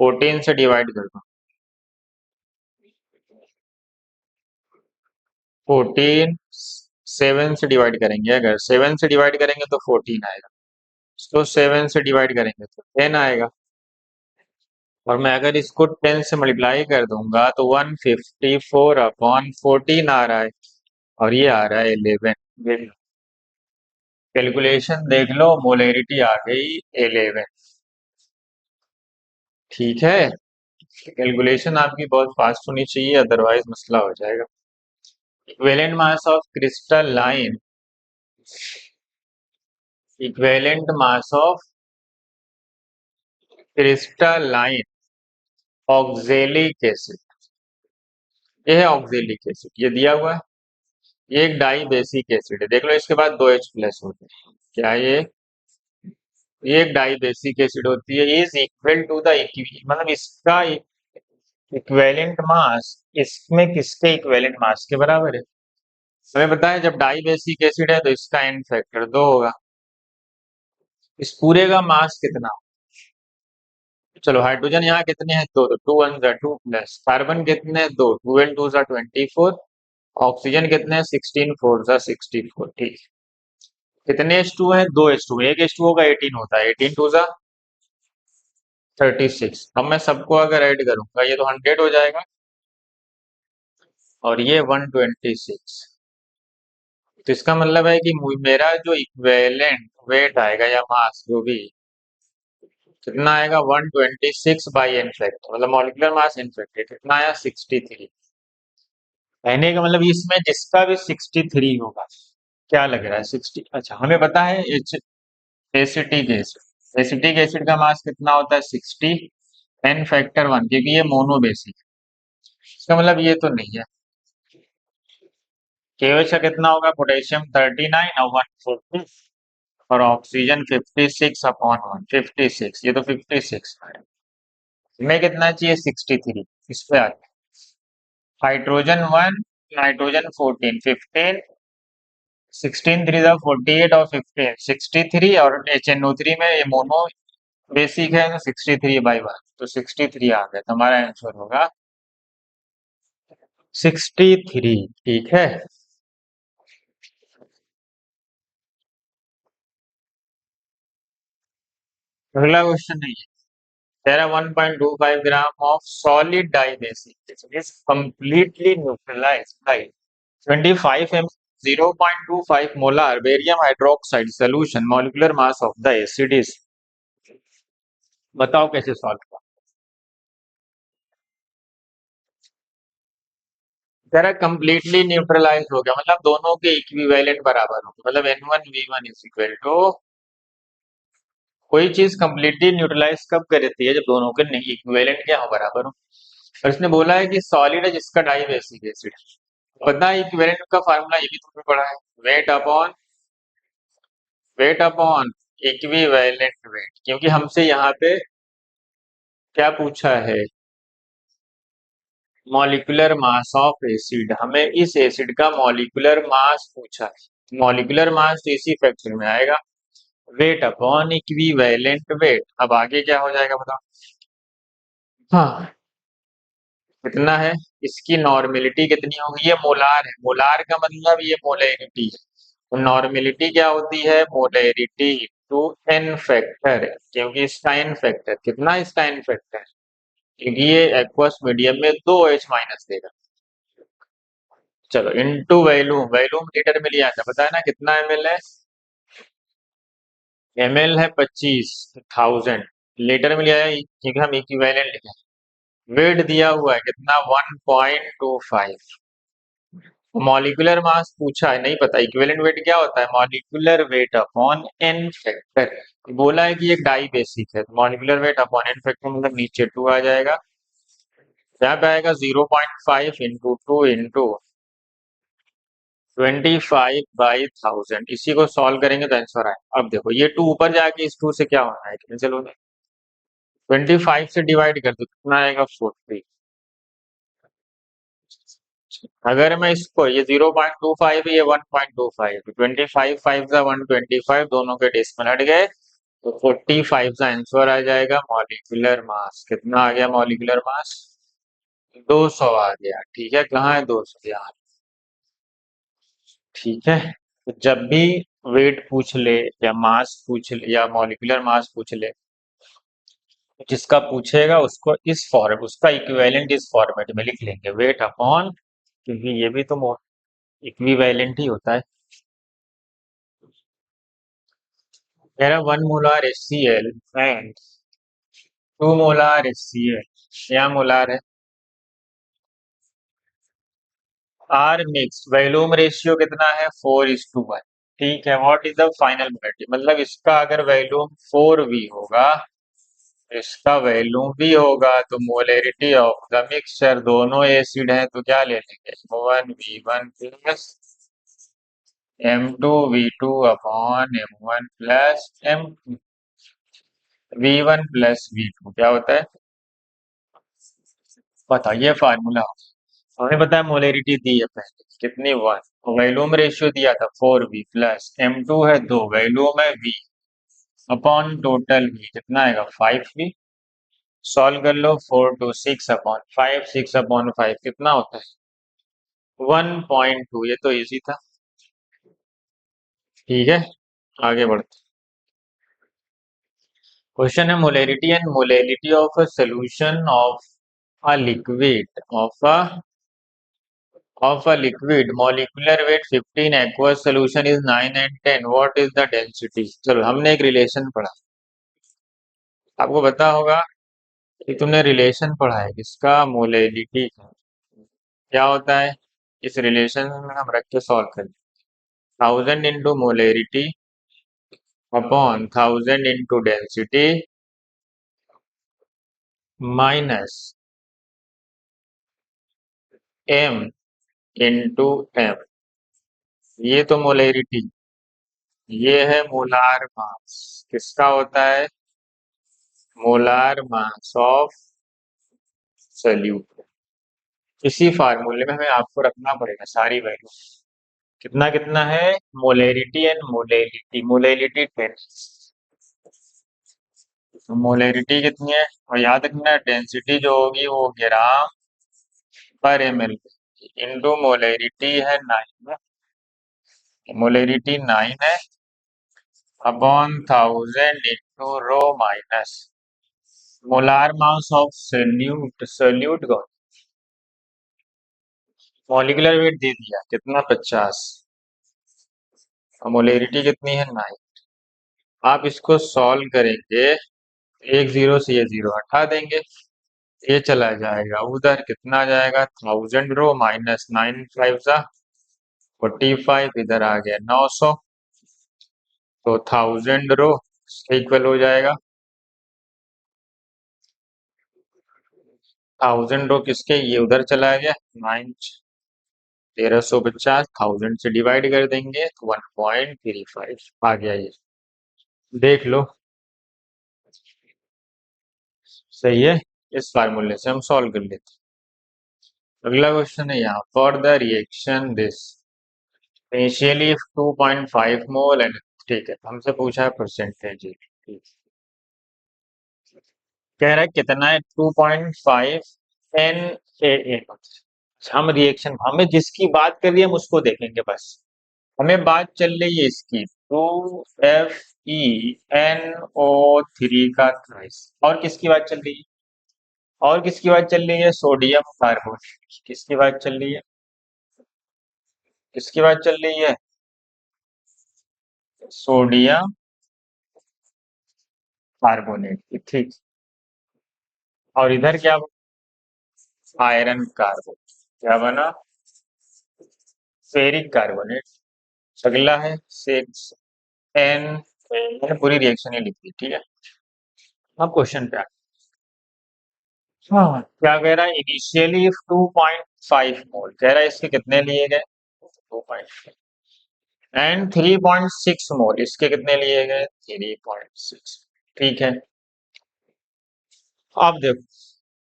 14 से डिवाइड कर दो। 14 7 से डिवाइड करेंगे, अगर 7 से डिवाइड करेंगे तो 14 आएगा, इसको 7 से डिवाइड करेंगे तो 10 आएगा, और मैं अगर इसको 10 से मल्टीप्लाई कर दूंगा तो 154 अपॉन 14 आ रहा है, और ये आ रहा है 11। कैलकुलेशन देख लो, मोलैरिटी आ गई 11। ठीक है, कैलकुलेशन आपकी बहुत फास्ट होनी चाहिए, अदरवाइज मसला हो जाएगा। Equivalent mass of crystalline, equivalent mass of crystalline oxalic acid, ये है ऑक्जेलिक एसिड, ये दिया हुआ है। ये एक डाई बेसिक एसिड है, देख लो इसके बाद 2H प्लस होते हैं, क्या ये एक डाई बेसिक एसिड होती है, इज इक्वल टू द, मतलब इसका इक्विवेलेंट मास इसमें किसके इक्विवेलेंट मास के बराबर है। हमें पता है जब डाई बेसिक एसिड है तो इसका एन फैक्टर 2 होगा। इस पूरे का मास कितना, चलो हाइड्रोजन यहाँ कितने हैं, दो, तो 2 1 जा 2 प्लस, कार्बन कितने हैं, दो, 2 and 2 जा 24, ऑक्सीजन कितने हैं, 16 4 जा 64। ठीक, कितने H2 है, दो H2, एक H2 होगा 18 होता है, 18 2 जा 36। अब मैं सबको अगर ऐड करूंगा ये तो 100 हो जाएगा, और ये 126। तो इसका मतलब है कि मेरा जो इक्विवेलेंट वेट आएगा या मास जो भी, कितना आएगा, 126 बाई एन फैक्टर, मतलब मॉलिक्यूलर मास एन फैक्टर कितना आया, 63। कहने का मतलब इसमें जिसका भी 63 होगा, क्या लग रहा है 60, अच्छा हमें पता है एसिटिक एसिड, एसिटिक एसिड का मास कितना होता है 60, एन फैक्टर 1, क्योंकि ये मोनो बेसिक, इसका मतलब ये तो नहीं है। केएच का कितना होगा, पोटेशियम 39 और 140, और ऑक्सीजन 56 अपॉन 156, ये तो 56 है। हमें कितना चाहिए 63, इस पे आ गया। हाइड्रोजन 1, नाइट्रोजन 14, 15, 16 3 जा 48 और 15 63, और HNO3 में ये मोनो बेसिक है तो 63/1, तो 63 आ गया, तो हमारा आंसर होगा 63। ठीक है, अगला क्वेश्चन नहीं है। तेरा 1.25 gram of solid dibasic is completely neutralised by 25 ml 0.25 molar barium hydroxide solution, molecular mass of the acid is, बताओ कैसे सॉल्व किया। तेरा कंप्लीटली न्यूट्रलाइज हो गया, मतलब दोनों के इक्विवेलेंट बराबर हो गए, मतलब N1V1 इज इक्वल टू, कोई चीज कंप्लीटली न्यूट्रलाइज कब करती है, जब दोनों के इक्विवेलेंट क्या हो, बराबर हो। और इसने बोला है कि सॉलिड है जिसका डाई बेसिक एसिड, पता है इक्विवेलेंट का फार्मूला, ये भी तुमने पढ़ा है, वेट अपॉन इक्विवेलेंट वेट, क्योंकि हमसे यहाँ पे क्या पूछा है, मॉलिक्यूलर मास ऑफ एसिड, हमें इस एसिड का मॉलिक्यूलर मास पूछा है, मॉलिक्यूलर मास तो इसी फ्रैक्शन में आएगा, वेट अपॉन इक्विवेलेंट वेट। अब आगे क्या हो जाएगा बताओ, हाँ कितना है, इसकी नॉर्मेलिटी कितनी होगी, ये मोलार है, मोलार का मतलब ये मोलैरिटी है, तो नॉर्मेलिटी क्या होती है, मोलैरिटी टू एन फैक्टर, क्योंकि इसका एन फैक्टर कितना, इसका एन फैक्टर, क्योंकि ये एक्वस मीडियम में 2H माइनस देगा। चलो इनटू वैल्यूम, वैल्यूम लीटर में लिया था, पता है ना कितना ml है, ml है 25,000, लीटर में लिया है क्योंकि हम इक्विवेलेंट लिखे, वेट दिया हुआ है कितना 1.25, मॉलिक्यूलर मास पूछा है, नहीं पता इक्विवेलेंट वेट क्या होता है? Molecular weight upon N factor. बोला है कि एक डाई बेसिक है, तो molecular weight upon N factor मतलब नीचे 2 आ जाएगा। यहाँ पे आएगा 0.5 इंटू 2 इंटू 25/1000। इसी को सॉल्व करेंगे तो आंसर आएगा। अब देखो ये 2 ऊपर जाके इस 2 से क्या होना है, कैंसिल होना है। 25 से डिवाइड कर दो कितना आएगा? 40। अगर मैं इसको ये 0.25 ये 1.25 25 5 का 125 दोनों के डेसिमल हट गए तो 45 का आंसर आ जाएगा। मॉलिक्यूलर मास कितना आ गया? मॉलिक्यूलर मास 200 आ गया। ठीक है, कहाँ है 200? यहाँ। ठीक है, तो जब भी वेट पूछ ले या मास पूछ ले या मॉलिक्यूलर मास पूछ ले, जिसका पूछेगा उसको इस फॉर्म उसका इक्विवेलेंट इस फॉर्मेट में लिख लेंगे, वेट अपॉन, क्योंकि ये भी तो इक्विवेलेंट ही होता है। कह रहा 1 molar HCl and 2 molar HCl, क्या मोलार है? आर मिक्स, वैल्यूम रेशियो कितना है? 4:1। ठीक है, what is the final molarity, मतलब इसका अगर वैल्यूम 4V होगा, इसका वैल्यूम भी होगा, तो मोलरिटी ऑफ द मिक्सचर, दोनों एसिड हैं तो क्या ले लेंगे? M1V1 plus M2V2 upon M1 plus M V1 plus V2 क्या होता है? बताइए फार्मूला। हमें पता है मोलरिटी दी है पहले कितनी? 1। वैल्यूम रेशियो दिया था 4V प्लस M2 है 2, वैल्यूम है V अपॉन टोटल V कितना आएगा? 5V। सॉल्व कर लो, 4 to 6 अपॉन 5, 6/5 कितना होता है? 1.2। ये तो इजी था। ठीक है, आगे बढ़ते। क्वेश्चन है molarity and molarity of a solution of a liquid of a liquid molecular weight 15, aqueous solution is 9 and 10, what is the density? चलो हमने एक रिलेशन पढ़ा, आपको पता होगा कि तुमने रिलेशन पढ़ा है किसका? मोलैलिटी का। क्या होता है इस रिलेशन में? हम रख के सॉल्व करें। 1000 into molarity upon 1000 into density minus m into m। ये तो मोलैरिटी, ये है मोलार मास। किसका होता है? Molar mass of solute. इसी फार्मूले में हमें आपको रखना पड़ेगा सारी वैल्यू। कितना कितना है? Molarity and molality, molality 10, molarity कितनी है? और याद रखना डेंसिटी जो होगी वो ग्राम पर ml इंटू मोलैरिटी है 9, मोलैरिटी 9 है upon 1000 into rho minus molar mass of solute. Solute को मॉलिक्यूलर वेट दे दिया कितना? 50। और मोलैरिटी कितनी है? 9। आप इसको सॉल्व करेंगे, एक जीरो से ये जीरो हटा देंगे, ये चला जाएगा उधर, कितना आ जाएगा? 1000 रो माइनस 9 5 सा 45, इधर आ गया 900, तो 1000 रो इक्वल हो जाएगा 1000 रो किसके? ये उधर चला गया 9 1350, 1000 से डिवाइड कर देंगे तो 1.35 आ गया। ये देख लो, सही है। इस फार्मूले से हम सॉल्व कर लेते हैं। अगला क्वेश्चन है यहाँ, for the reaction this initially 2.5 mole and, ठीक है हमसे पूछा है परसेंटेज। ठीक, कह रहा है कितना है? 2.5 NaN। हम रिएक्शन, हमें जिसकी बात कर रही है हम उसको देखेंगे बस। हमें बात चल रही है इसकी 2FeNO3 का थ्राइस। और किसकी बात चल रही है? और किसकी बात चल रही है? Sodium carbonate. किसकी बात चल रही है? किसकी बात चल रही है? सोडियम कार्बोनेट की। ठीक, और इधर क्या? Iron carbonate. क्या बना? Ferric carbonate. अगला है 6 N। मैंने पूरी रिएक्शन ही लिख दी, ठीक है। अब क्वेश्चन पे हाँ, क्या कह रहा है, इनिशियली 2.5 मोल, कह रहा है इसके कितने लिए गए, 2.5, एंड 3.6 मोल, इसके कितने लिए गए, 3.6। ठीक है। अब देखो,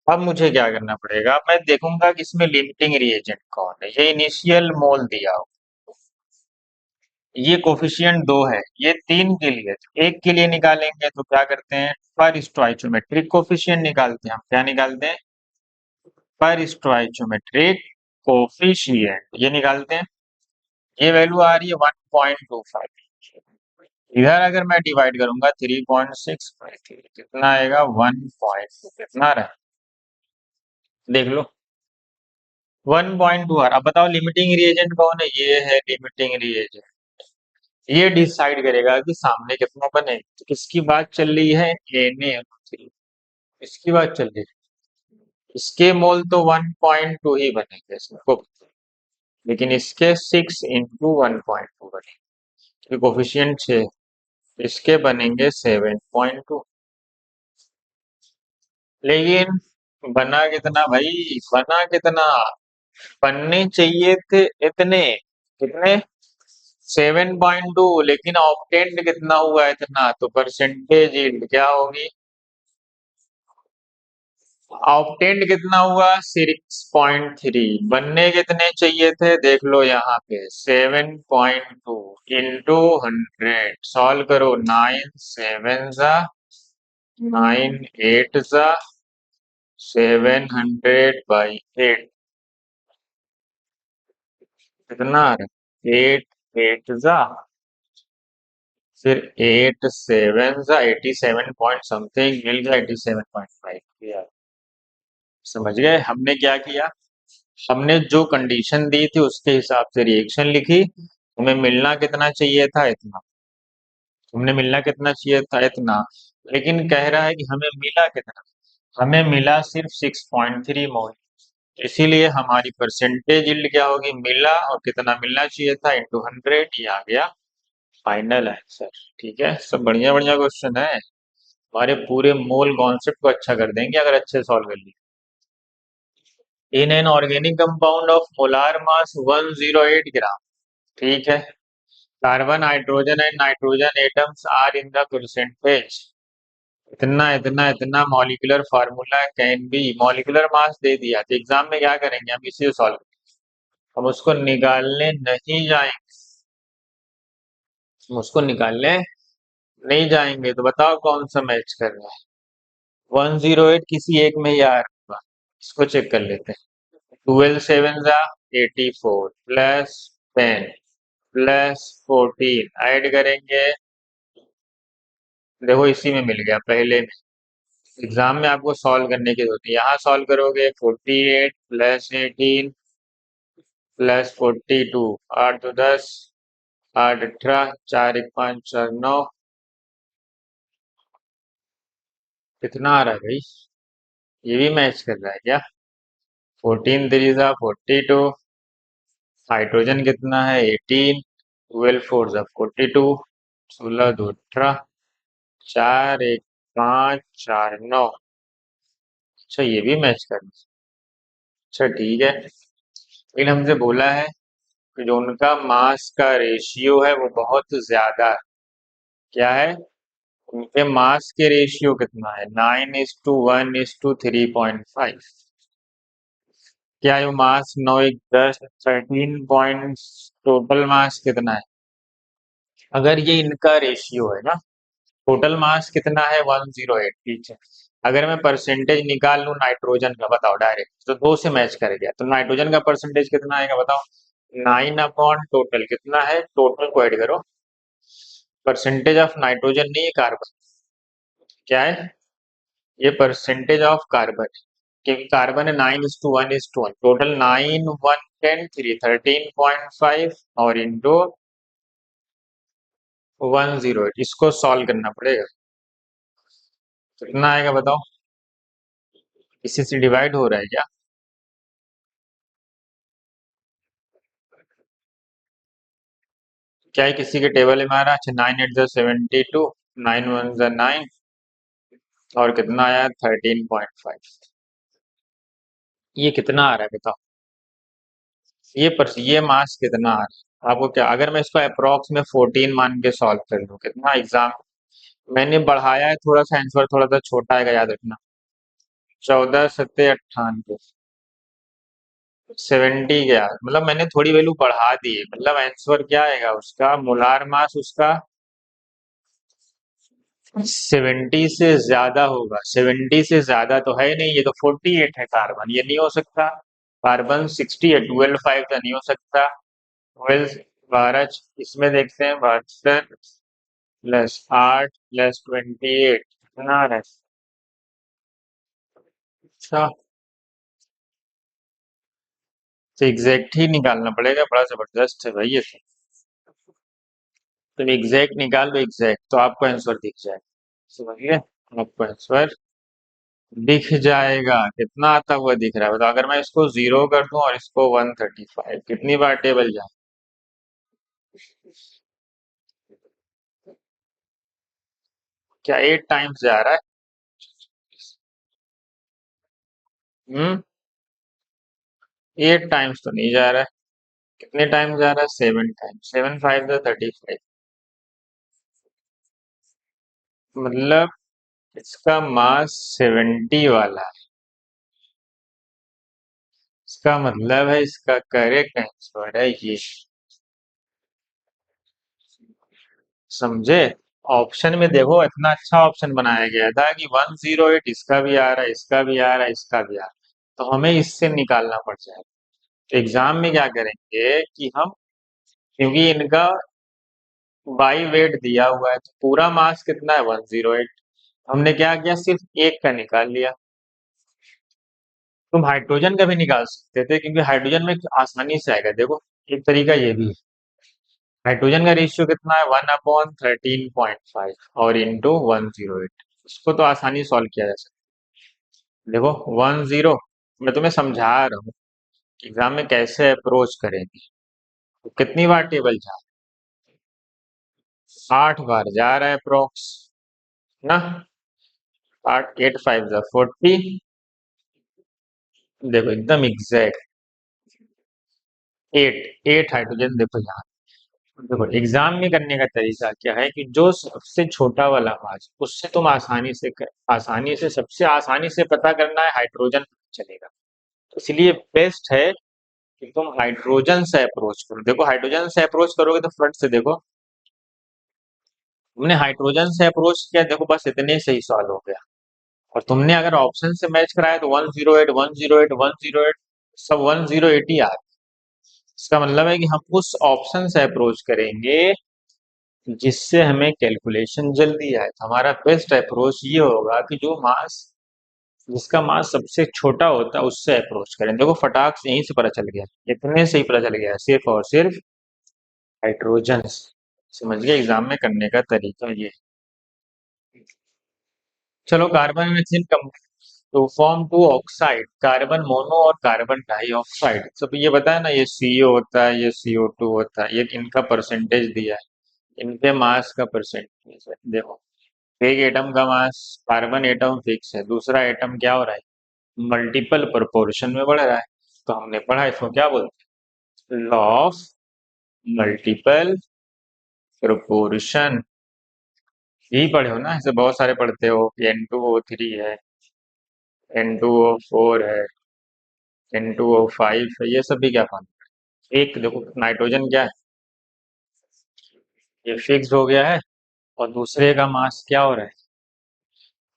अब मुझे क्या करना पड़ेगा, मैं देखूंगा कि इसमें लिमिटिंग रिएजेंट कौन है। ये इनिशियल मोल दिया हो, ये कोफिशिएंट 2 है, ये 3 के लिए, एक के लिए निकालेंगे तो क्या करते हैं, पर स्टोइचोमेट्रिक कोफिशिएंट निकालते हैं हम। क्या निकालते हैं, पर स्टोइचोमेट्रिक कोफिशिएंट, ये निकालते हैं। ये वैल्यू आ रही है 1.25। इधर अगर मैं डिवाइड करूंगा 3.6, कितना आएगा, 1. कितना रहा, देख लो, 1.2। अब बताओ लिमिटिंग रिएजेंट कौन है, ये है लिमिटिंग रिएजेंट। ये डिसाइड करेगा कि सामने कितना बने। तो किसकी बात चल रही है, Na, इसकी बात चल रही है। इसके मोल तो 1.2 ही बनेंगे इसको, लेकिन इसके 6 × 1.2 बनेंगे, कोफिशियंट 6, इसके बनेंगे 7.2। लेकिन बना कितना भाई, बना कितना, बनने चाहिए थे इतने, कितने, 7.2, लेकिन ऑप्टेंड कितना हुआ है, इतना, तो परसेंटेज यील्ड क्या होगी, ऑप्टेंड कितना हुआ, 6.3। बनने कितने चाहिए थे, देख लो यहाँ पे 7.2 इंटू 100, सॉल्व करो, 9 7 जा 9 8 जा 700/8, कितना आ रहा है, 8 8 जा, फिर 8 7 जा 87 पॉइंट समथिंग, मिल गया 87.5 यार। समझ गए हमने क्या किया, हमने जो कंडीशन दी थी उसके हिसाब से रिएक्शन लिखी। हमें मिलना कितना चाहिए था, इतना, हमने मिलना कितना चाहिए था, इतना, लेकिन कह रहा है कि हमें मिला कितना, हमें मिला सिर्फ 6.3 मोल। इसीलिए हमारी परसेंटेज यील्ड क्या होगी, मिला और कितना मिलना चाहिए था इंटू 100, ये आ गया फाइनल आंसर। ठीक है, सब बढ़िया बढ़िया क्वेश्चन है, हमारे पूरे मोल कॉन्सेप्ट को अच्छा कर देंगे अगर अच्छे सॉल्व कर लिए। In an organic compound of molar mass 108 gram, ठीक है, carbon hydrogen and nitrogen atoms are in the percentage, इतना इतना इतना, molecular formula can be, molecular mass दे दिया, तो एग्जाम में क्या करेंगे, हम इसी सॉल्व, हम उसको निकालने नहीं जाएंगे, हम उसको निकालने नहीं जाएंगे, तो बताओ कौन सा मैच कर रहा है, 108 किसी एक में ही आ रहा है, इसको चेक कर लेते हैं। 12 7 जा 84 प्लस 10 प्लस 14 ऐड करेंगे, देखो इसी में मिल गया पहले में। एग्जाम में आपको सॉल्व करने की जरूरत है, यहाँ सॉल्व करोगे 48 प्लस 18 प्लस 42, 8 2 10, 8 18, 4 1 5 4 9, कितना आ रहा है भाई, ये भी मैच कर रहा है क्या, 14 3 जा 42, हाइड्रोजन कितना है 18, 12 4 जा 42, 16 2 18, 4 1 5 4 9, अच्छा ये भी मैच कर रहा है। अच्छा ठीक है, लेकिन हमसे बोला है कि जो उनका मास का रेशियो है वो बहुत ज्यादा है। क्या है, उनके मास के रेशियो कितना है, 9:1:3.5। क्या ये मास 9 1 10 13 पॉइंट, टोटल मास कितना है, अगर ये इनका रेशियो है ना, टोटल मास कितना है 108, ठीक है। अगर मैं परसेंटेज निकाल लूं नाइट्रोजन का, बताओ डायरेक्ट, तो 2 से मैच कर गया, तो नाइट्रोजन का परसेंटेज कितना आएगा बताओ, 9/टोटल, कितना है, टोटल को ऐड करो, परसेंटेज ऑफ नाइट्रोजन नहीं है, कार्बन, क्या है, ये परसेंटेज ऑफ कार्बन, क्योंकि कार्बन है 9:1:1, टोटल 9 1 10 3 13.5 और इंटू 108, इसको सॉल्व करना पड़ेगा, तो कितना आएगा बताओ, इसी से डिवाइड हो रहा है क्या, क्या है किसी के टेबल में आ रहा है? अच्छा, 9 8 ज़ा 72, 9 1 ज़ा 9, और कितना आया? 13.5। ये कितना आ रहा है बताओ? ये मास कितना आ रहा है आपको? क्या अगर मैं इसको अप्रोक्स में 14 मान के सॉल्व कर लूँ, कितना एग्जाम मैंने बढ़ाया है थोड़ा सा, आंसर थोड़ा सा छोटा आएगा, याद रखना। 14 7 98, 70 गया, मतलब मैंने थोड़ी वैल्यू बढ़ा दी है, मतलब आंसर क्या आएगा उसका? मोलार मास उसका 70 से ज्यादा होगा। 70 से ज्यादा तो है नहीं, ये तो 48 है कार्बन, ये नहीं हो सकता। कार्बन 60 है, 12 5 तो नहीं हो सकता। 12 12, इसमें देखते हैं 72 प्लस 8 प्लस 28 कितना आ रहा है? अच्छा, तो एग्जैक्ट ही निकालना पड़ेगा, बड़ा जबरदस्त है भाई ये तो। तुम एग्जैक्ट निकाल लो, एग्जैक्ट तो आपको आंसर दिख जाएगा, समझिए, आपको आंसर दिख जाएगा। कितना आता हुआ दिख रहा है बताओ? अगर मैं इसको 0 कर दूं और इसको 135, कितनी बार टेबल जाए? क्या 8 टाइम्स जा रहा है? हम्म, 8 टाइम्स तो नहीं जा रहा है। कितने टाइम्स जा रहा है? 7 टाइम्स। 7 5 35, मतलब इसका मास 70 वाला है। इसका मतलब है इसका करेक्ट आंसर है ये, समझे? ऑप्शन में देखो, इतना अच्छा ऑप्शन बनाया गया था कि 108 इसका भी आ रहा है, इसका भी आ रहा है, इसका भी आ रहा है, तो हमें इससे निकालना पड़ जाएगा। तो एग्जाम में क्या करेंगे कि हम, क्योंकि इनका बाई वेट दिया हुआ है, तो पूरा मास कितना है? 108। हमने क्या किया? सिर्फ एक का निकाल लिया। तुम हाइड्रोजन का भी निकाल सकते थे, क्योंकि हाइड्रोजन में आसानी से आएगा। देखो, एक तरीका ये भी है। हाइड्रोजन का रेशियो कितना है? 1/13.5 और इंटू 108। इसको तो आसानी से सॉल्व किया जा सकता है। देखो, 10, मैं तुम्हें समझा रहा हूँ एग्जाम में कैसे अप्रोच करेंगे। तो कितनी बार टेबल जा? 8 बार जा रहा है अप्रोक्स, ना? 8 8 5 40। देखो एकदम एग्जैक्ट, 8 हाइड्रोजन। देखो यहाँ, देखो एग्जाम में करने का तरीका क्या है कि जो सबसे छोटा वाला मास, उससे तुम आसानी से सबसे आसानी से पता करना है हाइड्रोजन, चलेगा। तो इसलिए बेस्ट है कि तुम हाइड्रोजन से अप्रोच करो। देखो, हाइड्रोजन से अप्रोच करोगे तो फ्रंट से देखो, तुमने हाइड्रोजन से अप्रोच किया, देखो बस इतने से ही सॉल्व हो गया। और तुमने अगर ऑप्शन से मैच कराया तो 108 108 108, सब 108 ही आ रहा है। इसका मतलब है कि हम उस ऑप्शन से अप्रोच करेंगे जिससे हमें कैलकुलेशन जल्दी आए। तो हमारा बेस्ट अप्रोच ये होगा कि जो मास, जिसका मास सबसे छोटा होता है उससे अप्रोच करें। देखो फटाक से यहीं से पता चल गया, इतने से ही पता चल गया, सिर्फ और सिर्फ हाइड्रोजन से। समझ गए एग्जाम में करने का तरीका ये। चलो, कार्बन में कम तो form two oxide, carbon mono और कार्बन डाई ऑक्साइड। सब ये बताया ना, ये CO होता है, ये CO2 होता है, ये इनका परसेंटेज दिया है, इनके मास का परसेंटेज है। देखो, एक एटम का मास, कार्बन एटम फिक्स है, दूसरा एटम क्या हो रहा है? मल्टीपल प्रोपोर्शन में बढ़ रहा है। तो हमने पढ़ा इसको क्या बोलते हैं? Law of multiple proportion. यही पढ़े हो ना? ऐसे बहुत सारे पढ़ते हो कि N2O3 है, N2O4 है, N2O5 है, ये सब भी क्या फॉर्म? एक देखो, नाइट्रोजन क्या है? ये फिक्स हो गया है, और दूसरे का मास क्या हो रहा है?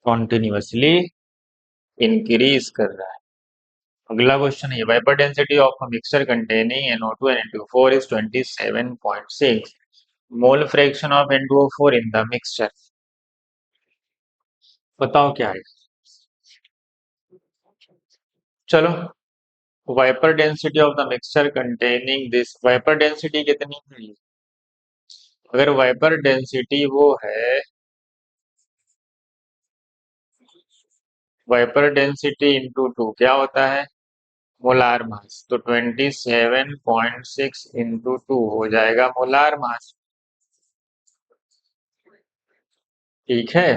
कॉन्टिन्यूअसली इंक्रीज कर रहा है। अगला क्वेश्चन है, vapour density of a mixture containing NO2 and N2O4 is 27.6, mole fraction of N2O4 in the mixture. बताओ क्या है? चलो, vapour density of the mixture containing this, vapour density कितनी है? अगर वाइपर डेंसिटी वो है, वाइपर डेंसिटी इंटू टू क्या होता है? Molar mass. तो 27.6 इंटू टू हो जाएगा मोलार मास। ठीक है।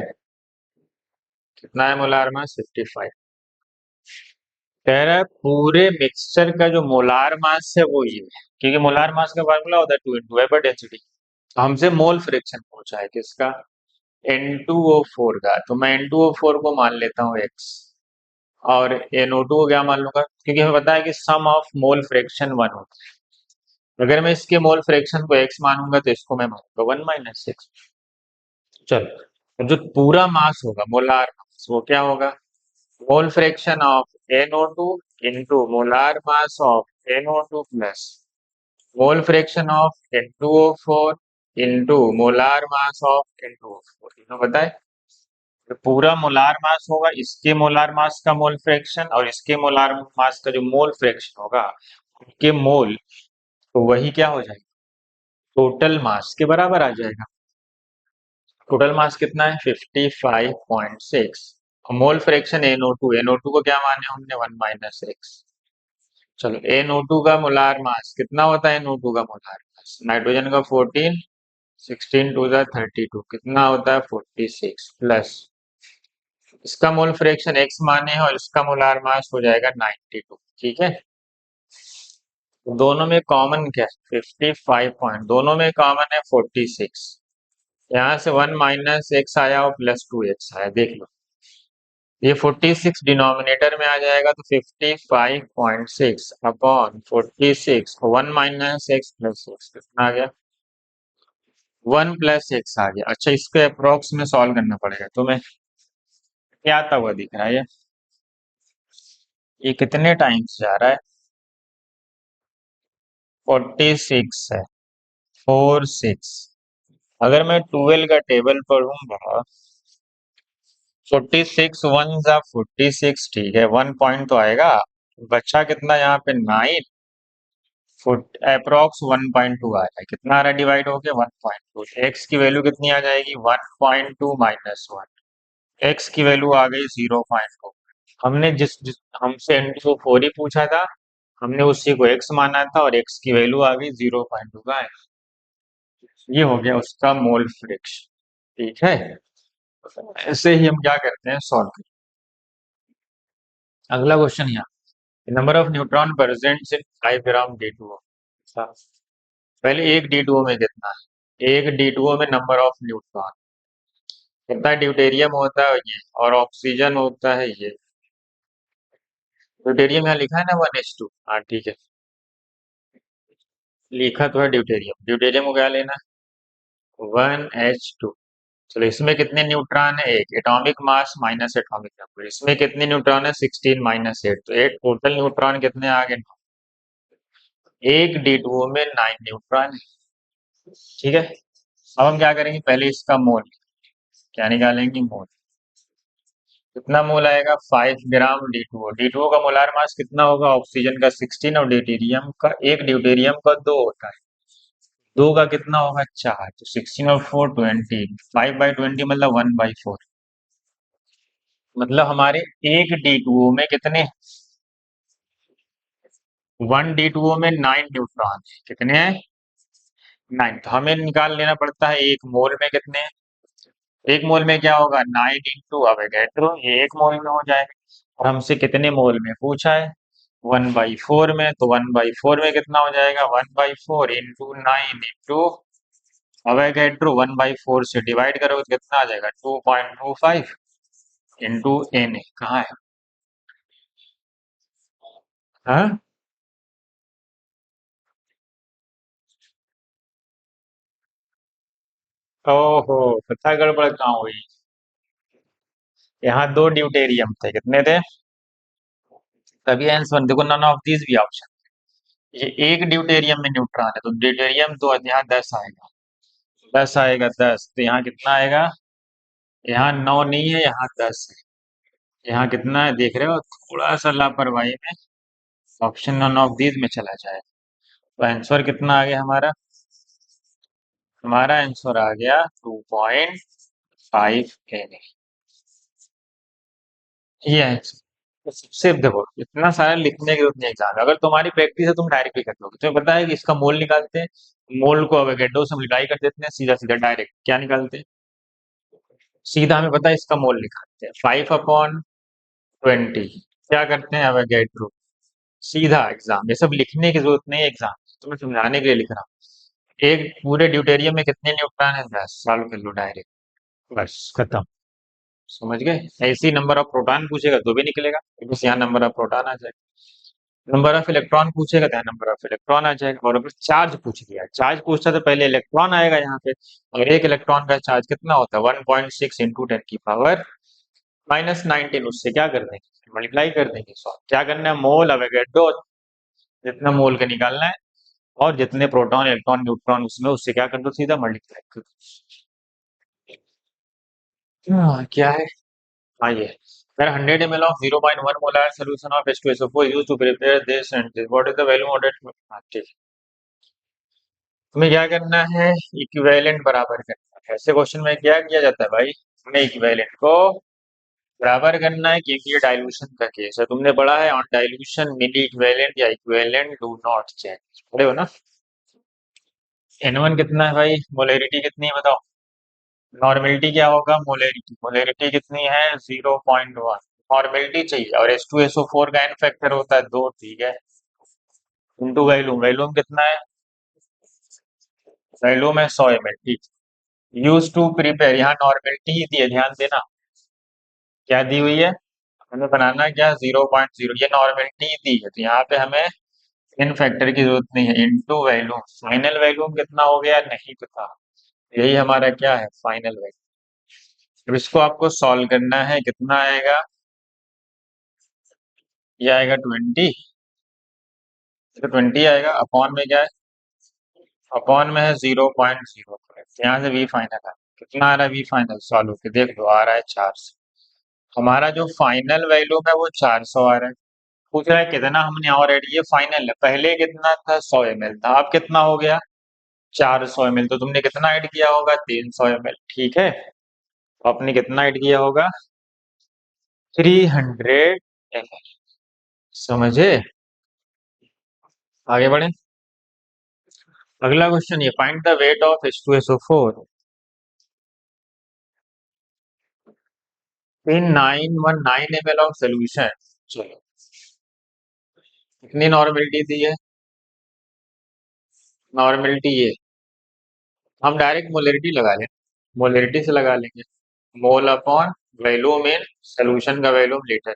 कितना है मोलार मास? 55। कह रहा है पूरे मिक्सचर का जो मोलार मास है वो ये है, क्योंकि मोलार मास का फार्मूला होता है 2 into वेपर डेंसिटी। तो हमसे मोल फ्रैक्शन पूछा है किसका? N2O4 का। तो मैं N2O4 को मान लेता हूँ x, और NO2 को क्या मान लूंगा, क्योंकि हमें पता है कि सम ऑफ मोल फ्रैक्शन 1 होता है। अगर मैं इसके मोल फ्रैक्शन को x मानूंगा तो इसको मैं मानूंगा 1 - 6। चलो, अब जो पूरा मास होगा मोलार मास वो क्या होगा? मोल fraction of NO2 into molar mass of NO2 plus mole fraction of N2O4 into molar mass of N2O4। तीनों बताए। तो पूरा मोलार मास होगा, इसके मोलार मास का मोल फ्रैक्शन और इसके मोलार मास का जो मोल फ्रैक्शन होगा, उनके मोल, तो वही क्या हो जाएगा? टोटल मास के बराबर आ जाएगा। टोटल मास कितना है? 55.6। मोल फ्रैक्शन NO2, NO2 को क्या माने हमने? 1 - 6। चलो, NO2 का मोलार मास कितना होता है? NO2 का मोलार मास नाइट्रोजन का 14, 16 2 जा 32, कितना होता है? 46 प्लस इसका मोल फ्रैक्शन x माने है और इसका मोलार मास हो जाएगा 92। ठीक है। तो दोनों में कॉमन क्या है? 55 पॉइंट, दोनों में कॉमन है 46। यहाँ से 1 - x आया और प्लस 2x आया, देख लो। ये 46 डिनोमिनेटर में आ जाएगा, तो 55.6 अपॉन 46, 1 - x प्लस x कितना आ गया? 1 + x आ गया। अच्छा, इसको अप्रोक्स में सॉल्व करना पड़ेगा तुम्हें। क्या आता हुआ दिख रहा है ये कितने टाइम्स जा रहा है? 46 है, 46। अगर मैं 12 का टेबल पढ़ूंगा, 46 1 जा 46, ठीक है, 1 पॉइंट तो आएगा। बच्चा कितना यहाँ पे? 9 फुट, अप्रोक्स 1.2 आ रहा है। कितना आ रहा है डिवाइड हो गया? 1.2। एक्स की वैल्यू कितनी आ जाएगी? 1.2 - 1। एक्स की वैल्यू आ गई 0.2। हमने हमसे N2O4 ही पूछा था, हमने उसी को x माना था और x की वैल्यू आ गई 0.2 का है। ये हो गया उसका मोल फ्रैक्शन। ठीक है। ऐसे ही हम क्या करते हैं, सॉल्व करते हैं। अगला क्वेश्चन यहाँ, number of neutron present in 5 gram D2O। पहले एक D2O में कितना है? एक D2O में नंबर ऑफ न्यूट्रॉन कितना? ड्यूटेरियम होता है ये, और ऑक्सीजन होता है ये। ड्यूटेरियम यहाँ लिखा है ना 1s2। हाँ ठीक है, लिखा तो है ड्यूटेरियम। ड्यूटेरियम को क्या लेना? 1h2। चलो, इसमें कितने न्यूट्रॉन है? एक। Atomic mass minus atomic number, इसमें कितने न्यूट्रॉन है? 16 - 8। तो 8 टोटल न्यूट्रॉन कितने आ गए? एक D2O में 9 न्यूट्रॉन है। ठीक है। अब हम क्या करेंगे, पहले इसका मोल क्या निकालेंगे? मोल। कितना मोल आएगा? 5 ग्राम D2O। D2O का मोलार मास कितना होगा? ऑक्सीजन का 16 और ड्यूटेरियम का, एक ड्यूटेरियम का 2 होता है। 2 का कितना होगा? 4। तो 16 और 4 20, 5/20 मतलब 1/4। मतलब हमारे एक D2O में कितने? 1 D2O में 9 न्यूट्रॉन। कितने हैं? 9। तो हमें निकाल लेना पड़ता है एक मोल में कितने हैं? एक मोल में क्या होगा? 9 इंटू अवोगाड्रो, ये एक मोल में हो जाएगा। और हमसे कितने मोल में पूछा है? 1/4 में। तो 1/4 में कितना हो जाएगा? 1/4 इंटू 9 इंटू अवोगाड्रो, 1/4 से डिवाइड करोगे तो कितना आ जाएगा? 2.25 इंटू एन। कहाँ है? हाँ, ओहो, पता गड़बड़ कहाँ हुई? यहाँ दो ड्यूटेरियम थे, कितने थे? तभी आंसर देखो, नन ऑफ दीज भी ऑप्शन। ये एक ड्यूटेरियम में न्यूट्रॉन है, तो ड्यूटेरियम तो यहाँ 10 आएगा। 10 आएगा, 10। तो यहाँ कितना आएगा? यहाँ 9 नहीं है, यहाँ 10 है। यहाँ कितना है देख रहे हो? थोड़ा सा लापरवाही में ऑप्शन नन ऑफ दीज में चला जाए। तो आंसर कितना आ गया हमारा? हमारा आंसर आ गया 2.5 एन। ये है। तो सबसे देखो, इतना सारा लिखने की जरूरत नहीं एग्जाम में। अगर तुम्हारी प्रैक्टिस है तुम डायरेक्ट भी कर लोगे। तुम्हें पता है कि इसका मोल निकालते हैं, मोल को अवोगाड्रो से मल्टीप्लाई कर देते हैं, सीधा सीधा डायरेक्ट क्या निकालते हैं? सीधा हमें पता है इसका मोल निकालते हैं, 5/20। क्या करते हैं, एवोगैड्रो। सीधा एग्जाम, ये सब लिखने की जरूरत नहीं है एग्जाम, तुम्हें समझाने के लिए लिख रहा हूँ। एक पूरे ड्यूटेरियम में कितने न्यूट्रॉन है, 10, सॉल्व कर लो डायरेक्ट, बस खत्म। समझ गए। ऐसे ही नंबर ऑफ प्रोटॉन पूछेगा तो भी निकलेगा, बस यहाँ नंबर ऑफ प्रोटॉन आ जाएगा। नंबर ऑफ इलेक्ट्रॉन पूछेगा तो यहाँ नंबर ऑफ इलेक्ट्रॉन आ जाएगा। और अगर चार्ज पूछ लिया, चार्ज पूछता तो पहले इलेक्ट्रॉन आएगा यहाँ पे। और एक इलेक्ट्रॉन का चार्ज कितना होता है, 1.6 इंटू 10⁻⁻19। उससे क्या कर देंगे, मल्टीप्लाई कर देंगे। सो क्या करना है, मोल अवोगाड्रो जितना मोल का निकालना है, और जितने प्रोटॉन इलेक्ट्रॉन न्यूट्रॉन उसमें, उससे क्या कर दो, सीधा मल्टीप्लाई कर दो। क्या है, हाँ ये There 100 ml of 0.1 molar solution of H2SO4 used to prepare this and this. What is the value of that? हाँ, ठीक है। तुम्हें क्या करना है, इक्विवेलेंट बराबर करना है। ऐसे क्वेश्चन में क्या किया जाता है भाई, हमें इक्विवेलेंट को बराबर करना है, क्योंकि ये डाइल्यूशन का केस है। तुमने पढ़ा है ऑन डाइल्यूशन मिली इक्विवेलेंट या इक्विवेलेंट डू नॉट चेंज, पढ़े हो ना। N1 कितना है भाई, मोलैरिटी कितनी है बताओ। नॉर्मेलिटी क्या होगा, मोलैरिटी, मोलैरिटी कितनी है 0.1। नॉर्मेलिटी चाहिए, और H2SO4 का एन फैक्टर होता है 2, ठीक है। इंटू वैल्यूम, वैल्यूम कितना है, वैल्यूम है 100 ml, ठीक। यूज टू प्रिपेयर, यहाँ नॉर्मेलिटी ही दी है, ध्यान देना क्या दी हुई है, हमें बनाना क्या, 0.0, ये नॉर्मेलिटी ही दी है, तो यहाँ पे हमें इन फैक्टर की जरूरत नहीं है। इनटू वैल्यूम, फाइनल वैल्यूम कितना हो गया नहीं पता, यही हमारा क्या है, फाइनल वैल्यूम। अब इसको आपको सॉल्व करना है, कितना आएगा, ये आएगा 20। तो 20 आएगा, अपॉन में क्या है, अपॉन में है 0.0। यहाँ से वी फाइनल है, कितना आ रहा है वी फाइनल, सॉल्व होके देख लो, आ रहा है 400। हमारा जो फाइनल वैल्यू है वो 400 आ रहा है। पूछ रहा है कितना हमने और ऐड, ये फाइनल है, पहले कितना था 100 ml था, अब कितना हो गया 400 ml। तो तुमने कितना ऐड किया होगा, 300 ml, ठीक है। तो आपने कितना ऐड किया होगा, 300 ml। समझे, आगे बढ़े। अगला क्वेश्चन ये, find the weight of H2SO4 in 919 ml of solution. चलो, कितनी नॉर्मेलिटी दी है, नॉर्मेलिटी ये, हम डायरेक्ट मोलरिटी लगा लें, मोलरिटी से लगा लेंगे, mole upon volume in solution का वैल्यूम लीटर।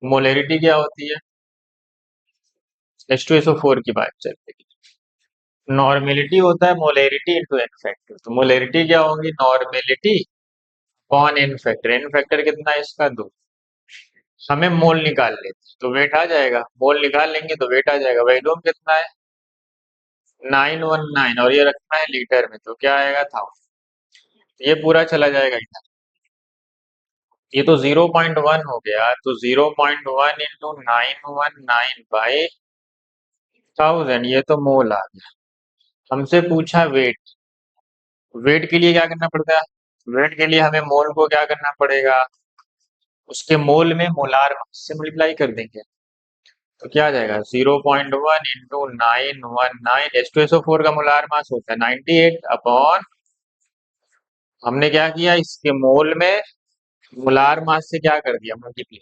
मोलरिटी क्या होती है, H2SO4 की बात चल रही है। नॉर्मेलिटी होता है मोलरिटी इंटू एन फैक्टर, तो मोलरिटी क्या होगी, normality upon N factor. N factor कितना है इसका, 2। हमें मोल निकाल लेते तो वेट आ जाएगा, मोल निकाल लेंगे तो वेट आ जाएगा। वैल्यूम कितना है 919, और ये रखना है लीटर में, तो क्या आएगा 1000। ये पूरा चला जाएगा इधर, ये तो 0.1 हो गया, तो 0.1 इंटू 919/1000, ये तो मोल आ गया। हमसे पूछा वेट, वेट के लिए क्या करना पड़ता है, वेट के लिए हमें मोल को क्या करना पड़ेगा, उसके मोल में मोलार मास से मल्टीप्लाई कर देंगे। तो क्या आ जाएगा, 0.1 इंटू 919, H2SO4 का मोलार मास होता है 98, अपॉन हमने क्या किया, इसके मोल में मोलार मास से क्या कर दिया, मल्टीप्लाई,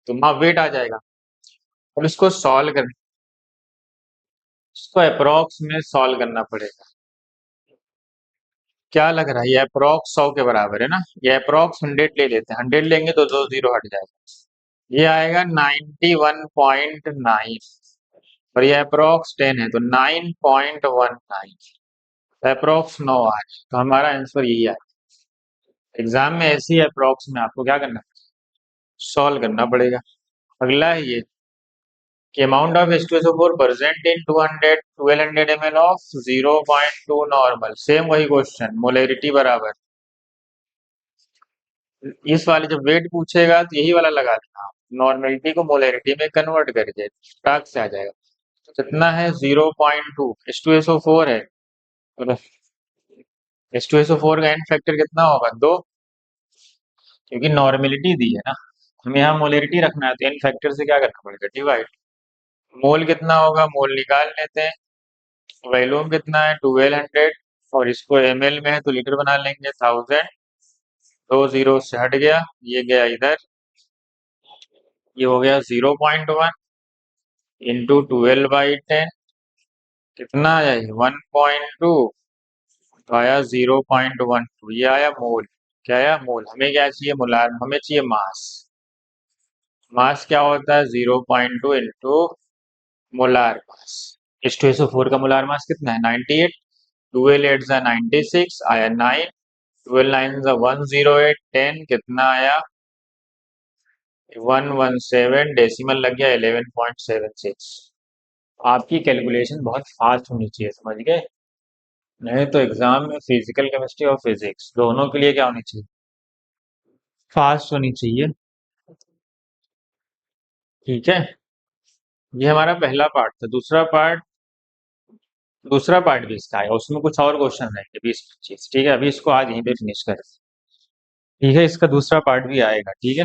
तो वहां वेट आ जाएगा। अब इसको सॉल्व कर, इसको अप्रोक्स में सॉल्व करना पड़ेगा। क्या लग रहा है, ये अप्रोक्स 100 के बराबर है ना, ये अप्रोक्स 100 ले लेते हैं, 100 लेंगे तो 2 जीरो हट जाएगा, ये आएगा 91.9, और ये अप्रोक्स 10 है तो 9.19, अप्रोक्स 9 आ रहा है, तो हमारा आंसर यही है। एग्जाम में ऐसी अप्रोक्स में आपको क्या करना है, सॉल्व करना पड़ेगा। अगला है ये कि amount of H2SO4 present in 1200 ml of 0.2 normal, same वही क्वेश्चन, मोलरिटी बराबर, इस वाले जब वेट पूछेगा तो यही वाला लगा लेना, नॉर्मेलिटी को मोलरिटी में कन्वर्ट करके टाक से आ जाएगा। तो कितना है 0.2, H2SO4 है, और H2SO4 का एन फैक्टर कितना होगा, 2, क्योंकि नॉर्मेलिटी दी है ना, हमें यहाँ मोलरिटी रखना है, तो एन फैक्टर से क्या करना पड़ेगा, डिवाइड। मोल कितना होगा, मोल निकाल लेते हैं, वैल्यूम कितना है 1200, और इसको ml में है तो लीटर बना लेंगे 1000, दो जीरो से हट गया, ये गया इधर, ये हो गया 0.1 इंटू 12/10, कितना आया ये 1.2, तो आया 0.12, ये आया मोल। क्या आया? मोल। हमें क्या चाहिए? मोलार, हमें चाहिए मास। मास क्या होता है? 0.2 इंटू मोलार मास। H2SO4 का मोलार मास कितना है? 98। 12 8 96 आया 9, 12 9 108, 10 कितना आया? 117, डेसिमल लग गया 11.76। आपकी कैलकुलेशन बहुत फास्ट होनी चाहिए, समझ गए? नहीं तो एग्जाम में फिजिकल केमिस्ट्री और फिजिक्स दोनों के लिए क्या होनी चाहिए? फास्ट होनी चाहिए। ठीक है, ये हमारा पहला पार्ट था। दूसरा पार्ट भी इसका है, उसमें कुछ और क्वेश्चन रहेंगे 20 25। ठीक है, अभी इसको आज यहीं पे फिनिश करें। ठीक है, इसका दूसरा पार्ट भी आएगा। ठीक है।